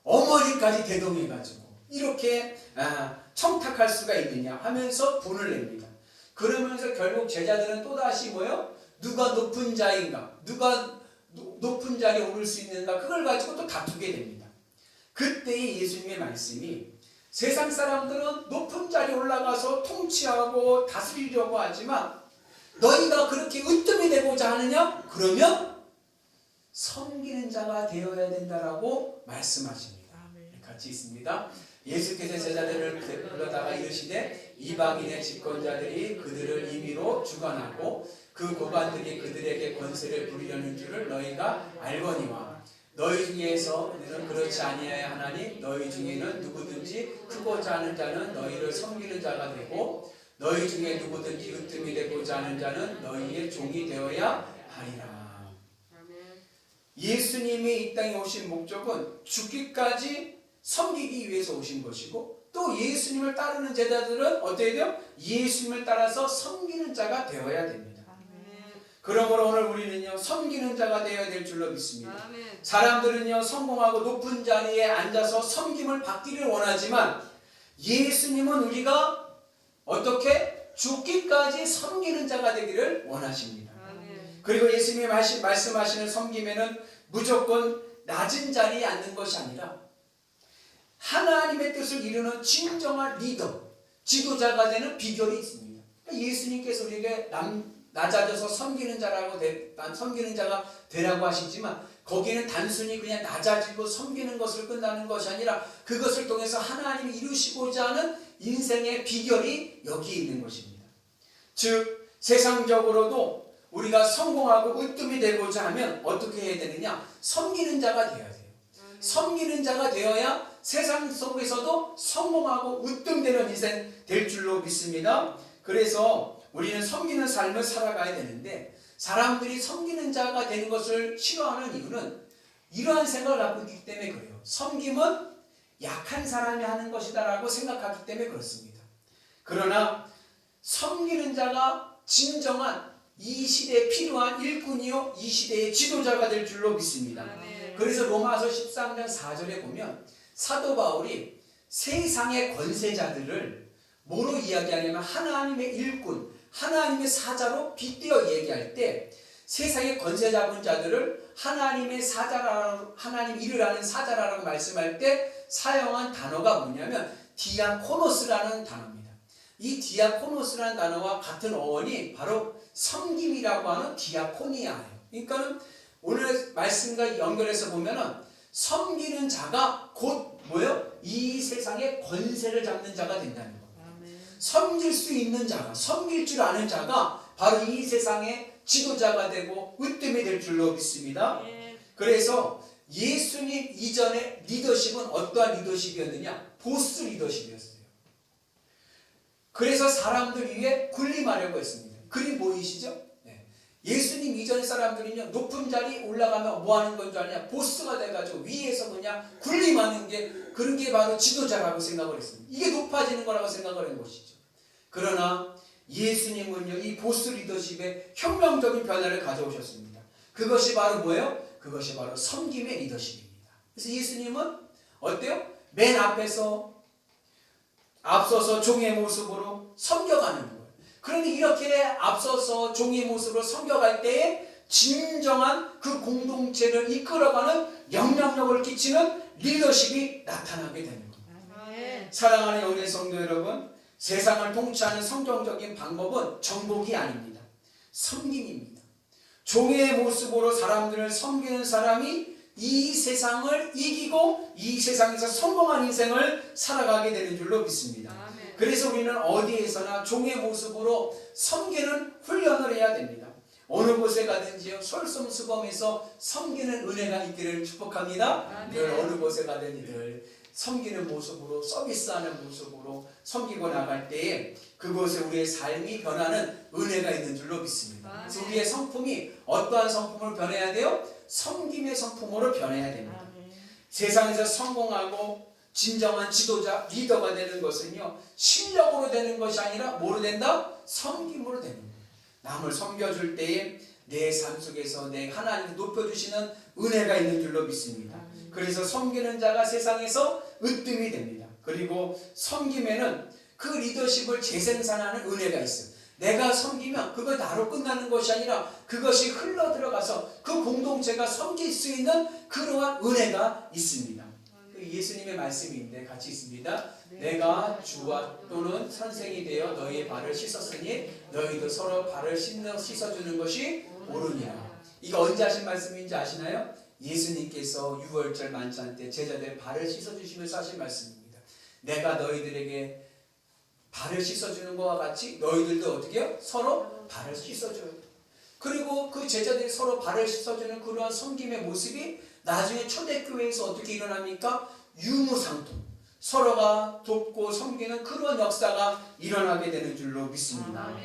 Speaker 2: 어머니까지 대동해가지고 이렇게 청탁할 수가 있느냐 하면서 분을 냅니다. 그러면서 결국 제자들은 또다시 뭐요? 누가 높은 자인가? 누가 높은 자리에 오를 수 있는가? 그걸 가지고 또 다투게 됩니다. 그때의 예수님의 말씀이 세상 사람들은 높은 자리에 올라가서 통치하고 다스리려고 하지만 너희가 그렇게 으뜸이 되고자 하느냐? 그러면 섬기는 자가 되어야 된다라고 말씀하십니다. 같이 있습니다. 예수께서 제자들을 불러다가 이르시되 이방인의 집권자들이 그들을 임의로 주관하고 그 고관들이 그들에게 권세를 부리려는 줄을 너희가 알거니와 너희 중에서는 그렇지 아니하여 하나니 너희 중에는 누구든지 크고자 하는 자는 너희를 섬기는 자가 되고 너희 중에 누구든지 으뜸이 되고자 하는 자는 너희의 종이 되어야 하리라. 예수님이 이 땅에 오신 목적은 죽기까지 섬기기 위해서 오신 것이고 또 예수님을 따르는 제자들은 어떻게 돼요? 예수님을 따라서 섬기는 자가 되어야 됩니다. 그러므로 오늘 우리는요 섬기는 자가 되어야 될 줄로 믿습니다. 사람들은요 성공하고 높은 자리에 앉아서 섬김을 받기를 원하지만 예수님은 우리가 어떻게 죽기까지 섬기는 자가 되기를 원하십니다. 그리고 예수님이 말씀하시는 섬김에는 무조건 낮은 자리에 앉는 것이 아니라 하나님의 뜻을 이루는 진정한 리더, 지도자가 되는 비결이 있습니다. 그러니까 예수님께서 우리에게 낮아져서 섬기는 자가 되라고 하시지만 거기는 단순히 그냥 낮아지고 섬기는 것을 끝나는 것이 아니라 그것을 통해서 하나님이 이루시고자 하는 인생의 비결이 여기에 있는 것입니다. 즉 세상적으로도 우리가 성공하고 으뜸이 되고자 하면 어떻게 해야 되느냐? 섬기는 자가 되어야 돼요. 섬기는 자가 되어야 세상 속에서도 성공하고 으뜸되는 인생 될 줄로 믿습니다. 그래서 우리는 섬기는 삶을 살아가야 되는데 사람들이 섬기는 자가 되는 것을 싫어하는 이유는 이러한 생각을 갖고 있기 때문에 그래요. 섬김은 약한 사람이 하는 것이다 라고 생각하기 때문에 그렇습니다. 그러나 섬기는 자가 진정한 이 시대에 필요한 일꾼이요 이 시대의 지도자가 될 줄로 믿습니다. 그래서 로마서 13장 4절에 보면 사도 바울이 세상의 권세자들을 뭐로 이야기하냐면 하나님의 일꾼, 하나님의 사자로 빗대어 얘기할 때 세상의 권세 잡은 자들을 하나님의 사자라고, 하나님 일을 하는 사자라고 말씀할 때 사용한 단어가 뭐냐면 디아코노스라는 단어입니다. 이 디아코노스라는 단어와 같은 어원이 바로 섬김이라고 하는 디아코니아예요. 그러니까 오늘 말씀과 연결해서 보면은 섬기는 자가 곧 뭐예요? 이 세상의 권세를 잡는 자가 된다는 거예요. 섬길 수 있는 자가, 섬길 줄 아는 자가 바로 이 세상의 지도자가 되고 으뜸이 될 줄로 믿습니다. 그래서 예수님 이전의 리더십은 어떠한 리더십이었느냐? 보스 리더십이었어요. 그래서 사람들 위에 군림하려고 했습니다. 그림 보이시죠? 예수님 이전의 사람들은요 높은 자리 올라가면 뭐 하는 건 줄 아냐? 보스가 돼가지고 위에서 그냥 군림하는 게 그런 게 바로 지도자라고 생각을 했습니다. 이게 높아지는 거라고 생각을 한 것이죠. 그러나 예수님은요 이 보스 리더십에 혁명적인 변화를 가져오셨습니다. 그것이 바로 뭐예요? 그것이 바로 섬김의 리더십입니다. 그래서 예수님은 어때요? 맨 앞서서 종의 모습으로 섬겨가는 거예요. 그런데 이렇게 앞서서 종의 모습으로 섬겨갈 때에 진정한 그 공동체를 이끌어가는 영향력을 끼치는 리더십이 나타나게 되는 겁니다. 사랑하는 영계 성도 여러분, 세상을 통치하는 성경적인 방법은 정복이 아닙니다. 섬김입니다. 종의 모습으로 사람들을 섬기는 사람이 이 세상을 이기고 이 세상에서 성공한 인생을 살아가게 되는 줄로 믿습니다. 그래서 우리는 어디에서나 종의 모습으로 섬기는 훈련을 해야 됩니다. 어느 곳에 가든지요, 솔선수범해서 섬기는 은혜가 있기를 축복합니다. 늘 어느 곳에 가든지 늘 섬기는 모습으로, 서비스하는 모습으로 섬기고 나갈 때에 그곳에 우리의 삶이 변하는 은혜가 있는 줄로 믿습니다. 그래서 우리의 성품이 어떠한 성품으로 변해야 돼요? 섬김의 성품으로 변해야 됩니다. 세상에서 성공하고 진정한 지도자, 리더가 되는 것은요, 실력으로 되는 것이 아니라 뭐로 된다? 섬김으로 되는 거예요. 남을 섬겨줄 때에 내 삶 속에서 내 하나님이 높여주시는 은혜가 있는 줄로 믿습니다. 그래서 섬기는 자가 세상에서 으뜸이 됩니다. 그리고 섬김에는 그 리더십을 재생산하는 은혜가 있어요. 내가 섬기면 그거 나로 끝나는 것이 아니라 그것이 흘러 들어가서 그 공동체가 섬길 수 있는 그러한 은혜가 있습니다. 예수님의 말씀인데 같이 있습니다. 내가 주와 또는 선생이 되어 너희의 발을 씻었으니 너희도 서로 발을 씻어주는 것이 옳으니라. 이거 언제 하신 말씀인지 아시나요? 예수님께서 유월절 만찬 때 제자들의 발을 씻어주시면서 하신 말씀입니다. 내가 너희들에게 발을 씻어주는 것과 같이 너희들도 어떻게 해요? 서로 발을 씻어줘요. 그리고 그 제자들이 서로 발을 씻어주는 그러한 섬김의 모습이 나중에 초대교회에서 어떻게 일어납니까? 유무상통, 서로가 돕고 섬기는 그런 역사가 일어나게 되는 줄로 믿습니다.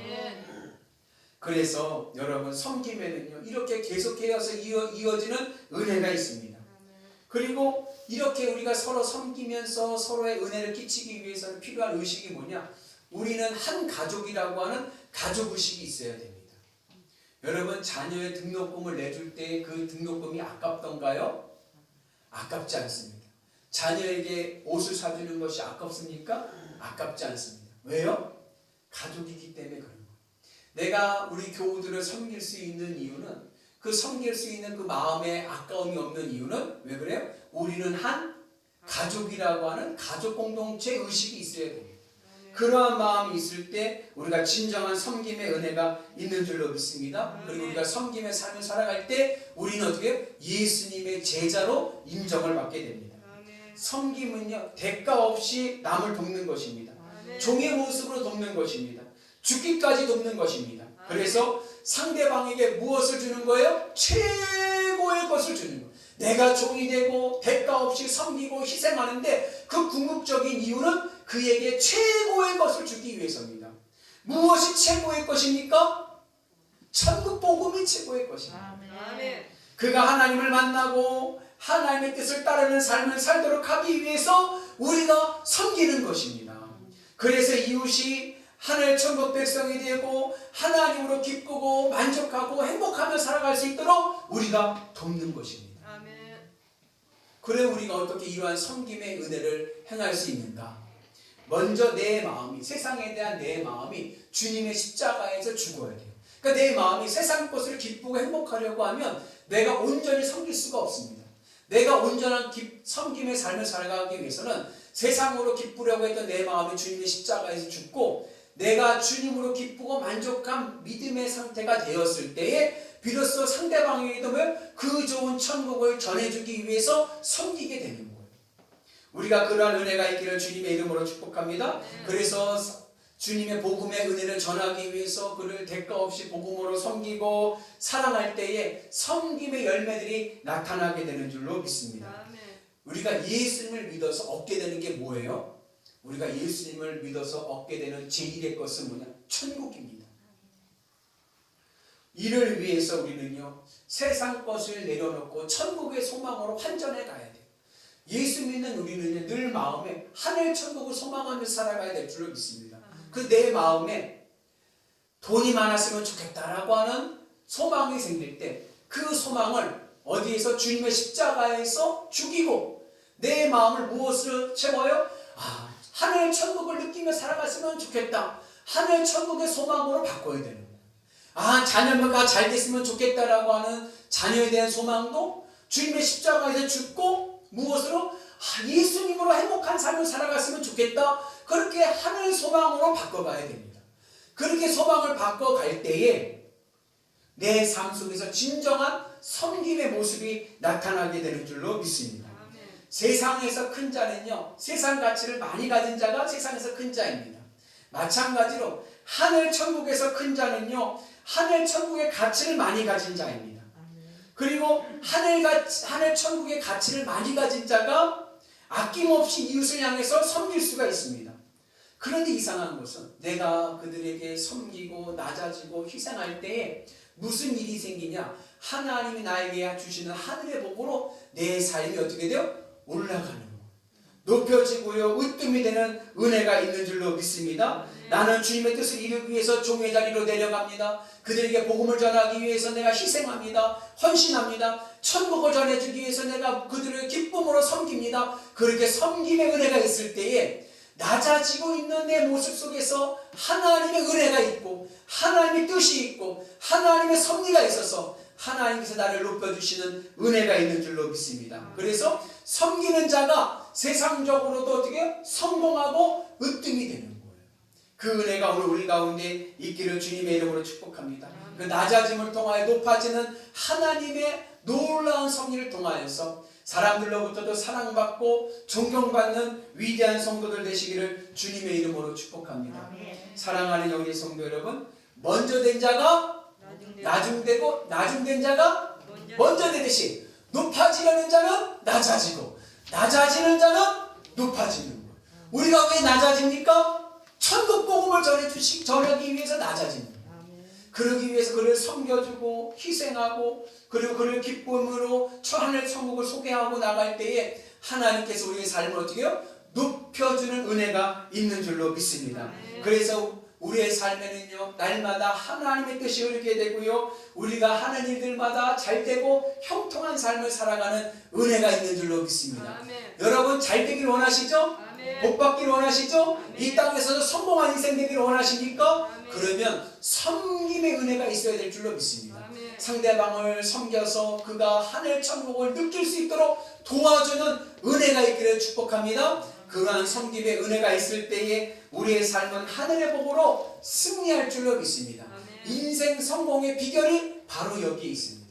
Speaker 2: 그래서 여러분, 섬김에는요, 이렇게 계속해서 이어지는 은혜가 있습니다. 그리고 이렇게 우리가 서로 섬기면서 서로의 은혜를 끼치기 위해서는 필요한 의식이 뭐냐? 우리는 한 가족이라고 하는 가족의식이 있어야 됩니다. 여러분, 자녀의 등록금을 내줄 때 그 등록금이 아깝던가요? 아깝지 않습니다. 자녀에게 옷을 사주는 것이 아깝습니까? 아깝지 않습니다. 왜요? 가족이기 때문에 그런 거예요. 내가 우리 교우들을 섬길 수 있는 이유는, 그 섬길 수 있는 그 마음에 아까움이 없는 이유는 왜 그래요? 우리는 한 가족이라고 하는 가족 공동체 의식이 있어야 됩니다. 그러한 마음이 있을 때 우리가 진정한 섬김의 은혜가 있는 줄로 믿습니다. 그리고 우리가 섬김의 삶을 살아갈 때 우리는 어떻게 예수님의 제자로 인정을 받게 됩니다. 섬김은요, 대가 없이 남을 돕는 것입니다. 종의 모습으로 돕는 것입니다. 죽기까지 돕는 것입니다. 그래서 상대방에게 무엇을 주는 거예요? 최고의 것을 주는 거예요. 내가 종이 되고 대가 없이 섬기고 희생하는데 그 궁극적인 이유는 그에게 최고의 것을 주기 위해서입니다. 무엇이 최고의 것입니까? 천국 복음이 최고의 것입니다. 그가 하나님을 만나고 하나님의 뜻을 따르는 삶을 살도록 하기 위해서 우리가 섬기는 것입니다. 그래서 이웃이 하늘 천국 백성이 되고 하나님으로 기쁘고 만족하고 행복하며 살아갈 수 있도록 우리가 돕는 것입니다. 그래 우리가 어떻게 이러한 섬김의 은혜를 행할 수 있는가? 먼저 내 마음이, 세상에 대한 내 마음이 주님의 십자가에서 죽어야 돼요. 그러니까 내 마음이 세상 것을 기쁘고 행복하려고 하면 내가 온전히 섬길 수가 없습니다. 내가 온전한 섬김의 삶을 살아가기 위해서는 세상으로 기쁘려고 했던 내 마음이 주님의 십자가에서 죽고 내가 주님으로 기쁘고 만족한 믿음의 상태가 되었을 때에 비로소 상대방에게도 그 좋은 천국을 전해주기 위해서 섬기게 되는 거예요. 우리가 그러한 은혜가 있기를 주님의 이름으로 축복합니다. 그래서 주님의 복음의 은혜를 전하기 위해서 그를 대가 없이 복음으로 섬기고 사랑할 때에 섬김의 열매들이 나타나게 되는 줄로 믿습니다. 우리가 예수님을 믿어서 얻게 되는 게 뭐예요? 우리가 예수님을 믿어서 얻게 되는 제1의 것은 뭐냐? 천국입니다. 이를 위해서 우리는요, 세상 것을 내려놓고 천국의 소망으로 환전해 가야 돼요. 예수 믿는 우리는 늘 마음에 하늘 천국을 소망하면서 살아가야 될 줄로 믿습니다. 그 내 마음에 돈이 많았으면 좋겠다라고 하는 소망이 생길 때 그 소망을 어디에서? 주님의 십자가에서 죽이고 내 마음을 무엇으로 채워요? 하늘 천국을 느끼며 살아갔으면 좋겠다. 하늘 천국의 소망으로 바꿔야 되는 거예요. 자녀가 잘 됐으면 좋겠다라고 하는 자녀에 대한 소망도 주님의 십자가에서 죽고 무엇으로? 예수님으로 행복한 삶을 살아갔으면 좋겠다. 그렇게 하늘 소망으로 바꿔가야 됩니다. 그렇게 소망을 바꿔갈 때에 내 삶 속에서 진정한 섬김의 모습이 나타나게 되는 줄로 믿습니다. 세상에서 큰 자는요, 세상 가치를 많이 가진 자가 세상에서 큰 자입니다. 마찬가지로 하늘 천국에서 큰 자는요, 하늘 천국의 가치를 많이 가진 자입니다. 그리고 하늘 천국의 가치를 많이 가진 자가 아낌없이 이웃을 향해서 섬길 수가 있습니다. 그런데 이상한 것은 내가 그들에게 섬기고 낮아지고 희생할 때에 무슨 일이 생기냐? 하나님이 나에게 주시는 하늘의 복으로 내 삶이 어떻게 돼요? 올라가는 거. 높여지고요, 으뜸이 되는 은혜가 있는 줄로 믿습니다. 나는 주님의 뜻을 이루기 위해서 종의 자리로 내려갑니다. 그들에게 복음을 전하기 위해서 내가 희생합니다. 헌신합니다. 천국을 전해주기 위해서 내가 그들을 기쁨으로 섬깁니다. 그렇게 섬김의 은혜가 있을 때에 낮아지고 있는 내 모습 속에서 하나님의 은혜가 있고 하나님의 뜻이 있고 하나님의 섭리가 있어서 하나님께서 나를 높여주시는 은혜가 있는 줄로 믿습니다. 그래서 섬기는 자가 세상적으로도 어떻게 성공하고 으뜸이 되는 거예요. 그 은혜가 오늘 우리 가운데 있기를 주님의 이름으로 축복합니다. 그 낮아짐을 통하여 높아지는 하나님의 놀라운 섭리를 통하여서 사람들로부터도 사랑받고 존경받는 위대한 성도들 되시기를 주님의 이름으로 축복합니다. 사랑하는 영의 성도 여러분, 먼저 된 자가 나중되고 나중된 자가 먼저 되듯이 높아지려는 자는 낮아지고 낮아지는 자는 높아지는 거예요. 우리가 왜 낮아집니까? 천국 복음을 전하기 위해서 낮아지는 거예요. 그러기 위해서 그를 섬겨주고 희생하고 그리고 그를 기쁨으로 하늘 천국을 소개하고 나갈 때에 하나님께서 우리의 삶을 어떻게 해요? 높여주는 은혜가 있는 줄로 믿습니다. 그래서 우리의 삶에는요, 날마다 하나님의 뜻이 이루게 되고요, 우리가 하는 일들마다 잘되고 형통한 삶을 살아가는 은혜가 있는 줄로 믿습니다. 여러분 잘되길 원하시죠? 복받기를 원하시죠? 이 땅에서도 성공한 인생 되기를 원하십니까? 그러면 섬김의 은혜가 있어야 될 줄로 믿습니다. 상대방을 섬겨서 그가 하늘 천국을 느낄 수 있도록 도와주는 은혜가 있기를 축복합니다. 그러한 섬김의 은혜가 있을 때에 우리의 삶은 하늘의 복으로 승리할 줄로 믿습니다. 인생 성공의 비결이 바로 여기에 있습니다.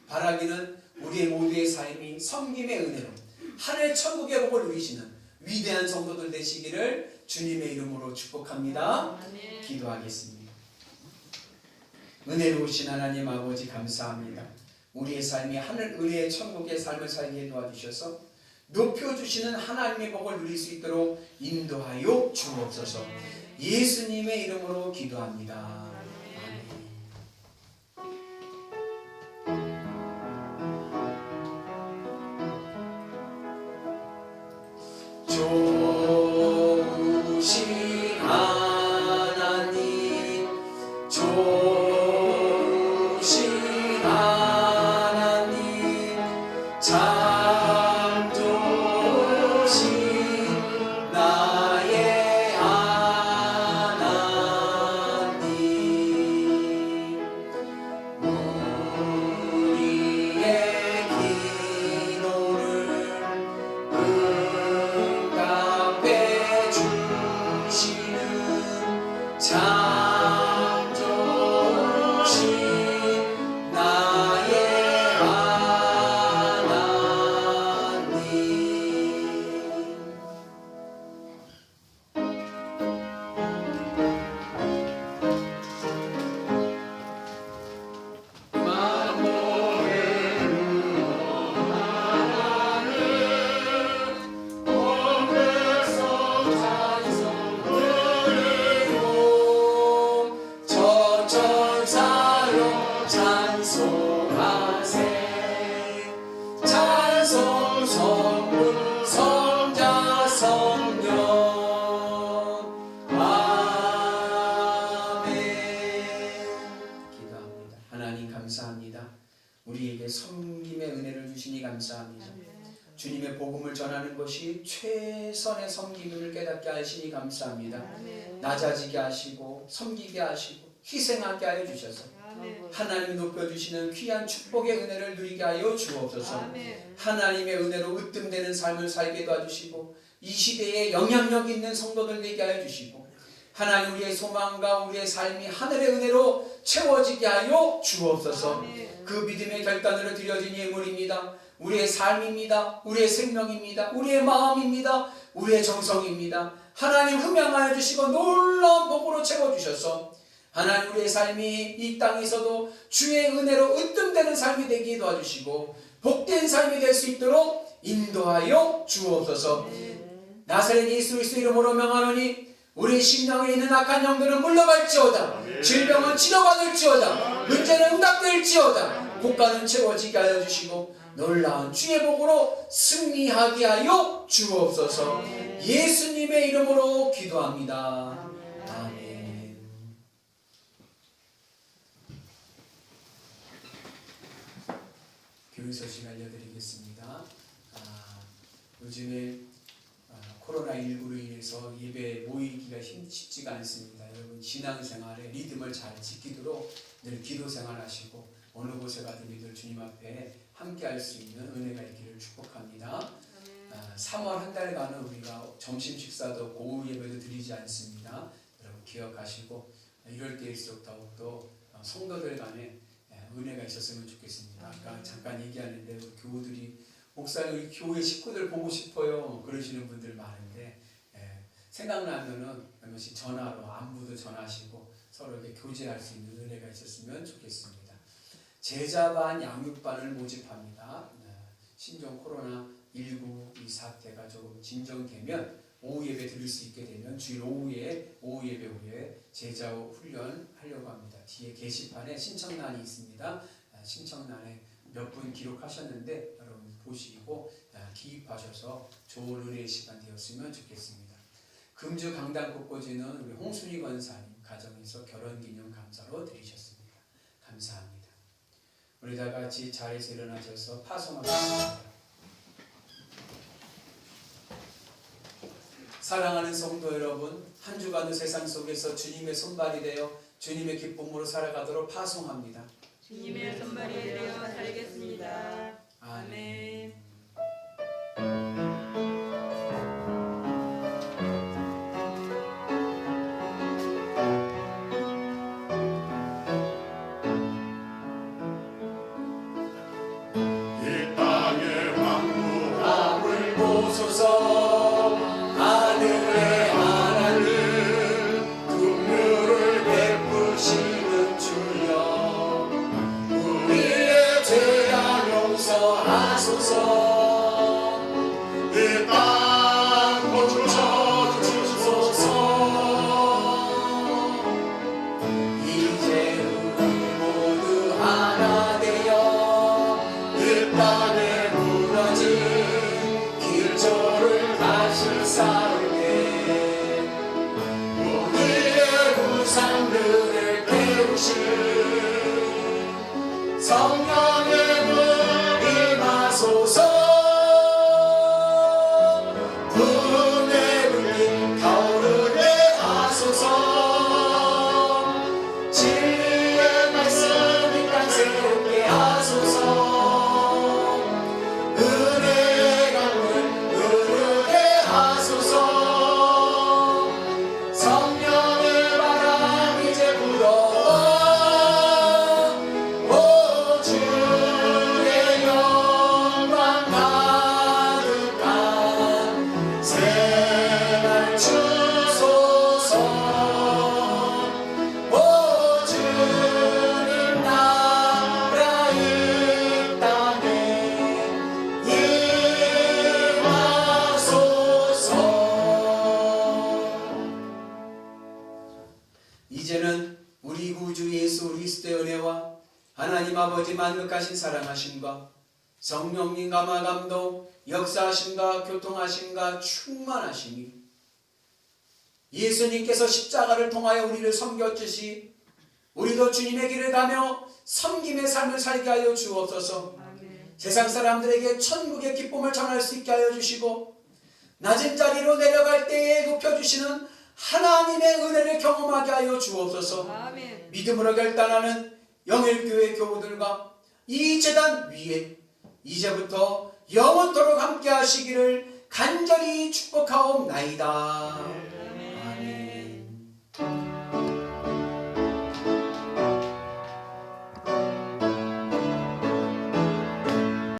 Speaker 2: 바라기는 우리의 모두의 삶이 섬김의 은혜로 하늘 천국의 복을 누리시는 위대한 성도들 되시기를 주님의 이름으로 축복합니다. 기도하겠습니다. 은혜로우신 하나님 아버지 감사합니다. 우리의 삶이 하늘 은혜의 천국의 삶을 살게 도와주셔서 높여주시는 하나님의 복을 누릴 수 있도록 인도하여 주옵소서. 예수님의 이름으로 기도합니다. 좋으신 하나님, 좋으신 하나님, 참 좋으신 나의 하나님, 우리의 기도를 응답 복음을 전하는 것이 최선의 섬김을 깨닫게 하시니 감사합니다.
Speaker 3: 아멘.
Speaker 2: 낮아지게 하시고 섬기게 하시고 희생하게 하여 주셔서
Speaker 3: 아멘.
Speaker 2: 하나님이 높여주시는 귀한 축복의 은혜를 누리게 하여 주옵소서.
Speaker 3: 아멘.
Speaker 2: 하나님의 은혜로 으뜸되는 삶을 살게 도와주시고 이 시대에 영향력 있는 성도들 되게 하여 주시고 하나님 우리의 소망과 우리의 삶이 하늘의 은혜로 채워지게 하여 주옵소서.
Speaker 3: 아멘.
Speaker 2: 그 믿음의 결단으로 드려진 예물입니다. 우리의 삶입니다. 우리의 생명입니다. 우리의 마음입니다. 우리의 정성입니다. 하나님 흠양하여 주시고 놀라운 복으로 채워주셔서 하나님 우리의 삶이 이 땅에서도 주의 은혜로 으뜸되는 삶이 되게 도와주시고 복된 삶이 될 수 있도록 인도하여 주옵소서. 나사렛 예수 그리스도 이름으로 명하노니 우리 심령에 있는 악한 영들은 물러갈지어다. 질병은 치료받을지어다. 문제는 응답될지어다. 국가는 채워지게 하여 주시고 놀라운 주의 복으로 승리하게 하여 주옵소서. 예수님의 이름으로 기도합니다. 아멘. 교회 소식 알려드리겠습니다. 요즘에 코로나19로 인해서 예배 모이기가 쉽지가 않습니다. 여러분 신앙생활에 리듬을 잘 지키도록 늘 기도생활하시고 어느 곳에 가든지 늘 주님 앞에 함께할 수 있는 은혜가 있기를 축복합니다. 3월 한 달간은 우리가 점심 식사도 없고 오후 예배도 드리지 않습니다. 여러분 기억하시고 이럴 때일수록 더욱더 성도들 간에 은혜가 있었으면 좋겠습니다. 아까 잠깐 얘기하는데 우리 교우들이 목사님 우리 교회 식구들 보고 싶어요 그러시는 분들 많은데 생각나면은 한 번씩 전화로 안부도 전하시고 서로 이렇게 교제할 수 있는 은혜가 있었으면 좋겠습니다. 제자반 양육반을 모집합니다. 신종 코로나19 이 사태가 조금 진정되면 오후 예배 드릴 수 있게 되면 주일 오후에 오후 예배 후에 제자 훈련 하려고 합니다. 뒤에 게시판에 신청란이 있습니다. 신청란에 몇 분 기록하셨는데 여러분 보시고 기입하셔서 좋은 은혜의 시간 되었으면 좋겠습니다. 금주 강당 꽃꽂이는 우리 홍순희 권사님 가정에서 결혼기념 감사로 드리셨습니다. 감사합니다. 우리 다 같이 자리에서 일어나셔서 파송하겠습니다. 사랑하는 성도 여러분, 한 주간의 세상 속에서 주님의 손발이 되어 주님의 기쁨으로 살아가도록 파송합니다.
Speaker 3: 주님의 손발이 되어 살겠습니다. 아멘.
Speaker 6: 이 땅의 만물을
Speaker 2: 보소서 하늘의 하나님 긍휼을 베푸시는 주여 우리의 죄악 용서하소서
Speaker 6: 이 땅
Speaker 2: 고쳐주소서 이제 우리 모두 하나 되어 이 땅에 무너진 길조를 다시 쌓을게 우리의 우상들을 깨우신 성령의 물 임하소서 분의 불길 타오르게 하소서 진리의 말씀 이 땅 새롭게 하소서 은혜의 강물 흐르게 하소서 성령의 바람 이제 불어와 오 주의 영광 가득한 생활 주소서 오 주님 나라 이 땅에 임하소서. 이제는 우리 구주 예수 그리스도의 은혜와 하나님 아버지 만극하신 사랑하심과 성령님 감화감동 역사하심과 교통하심과 충만하심이 예수님께서 십자가를 통하여 우리를 섬겼듯이 우리도 주님의 길을 가며 섬김의 삶을 살게 하여 주옵소서. 세상 사람들에게 천국의 기쁨을 전할 수 있게 하여 주시고 낮은 자리로 내려갈 때에 높여주시는 하나님의 은혜를 경험하게 하여 주옵소서.
Speaker 5: 아멘.
Speaker 2: 믿음으로 결단하는 영일교회 교우들과 이 제단 위에 이제부터 영원토록 함께 하시기를 간절히 축복하옵나이다.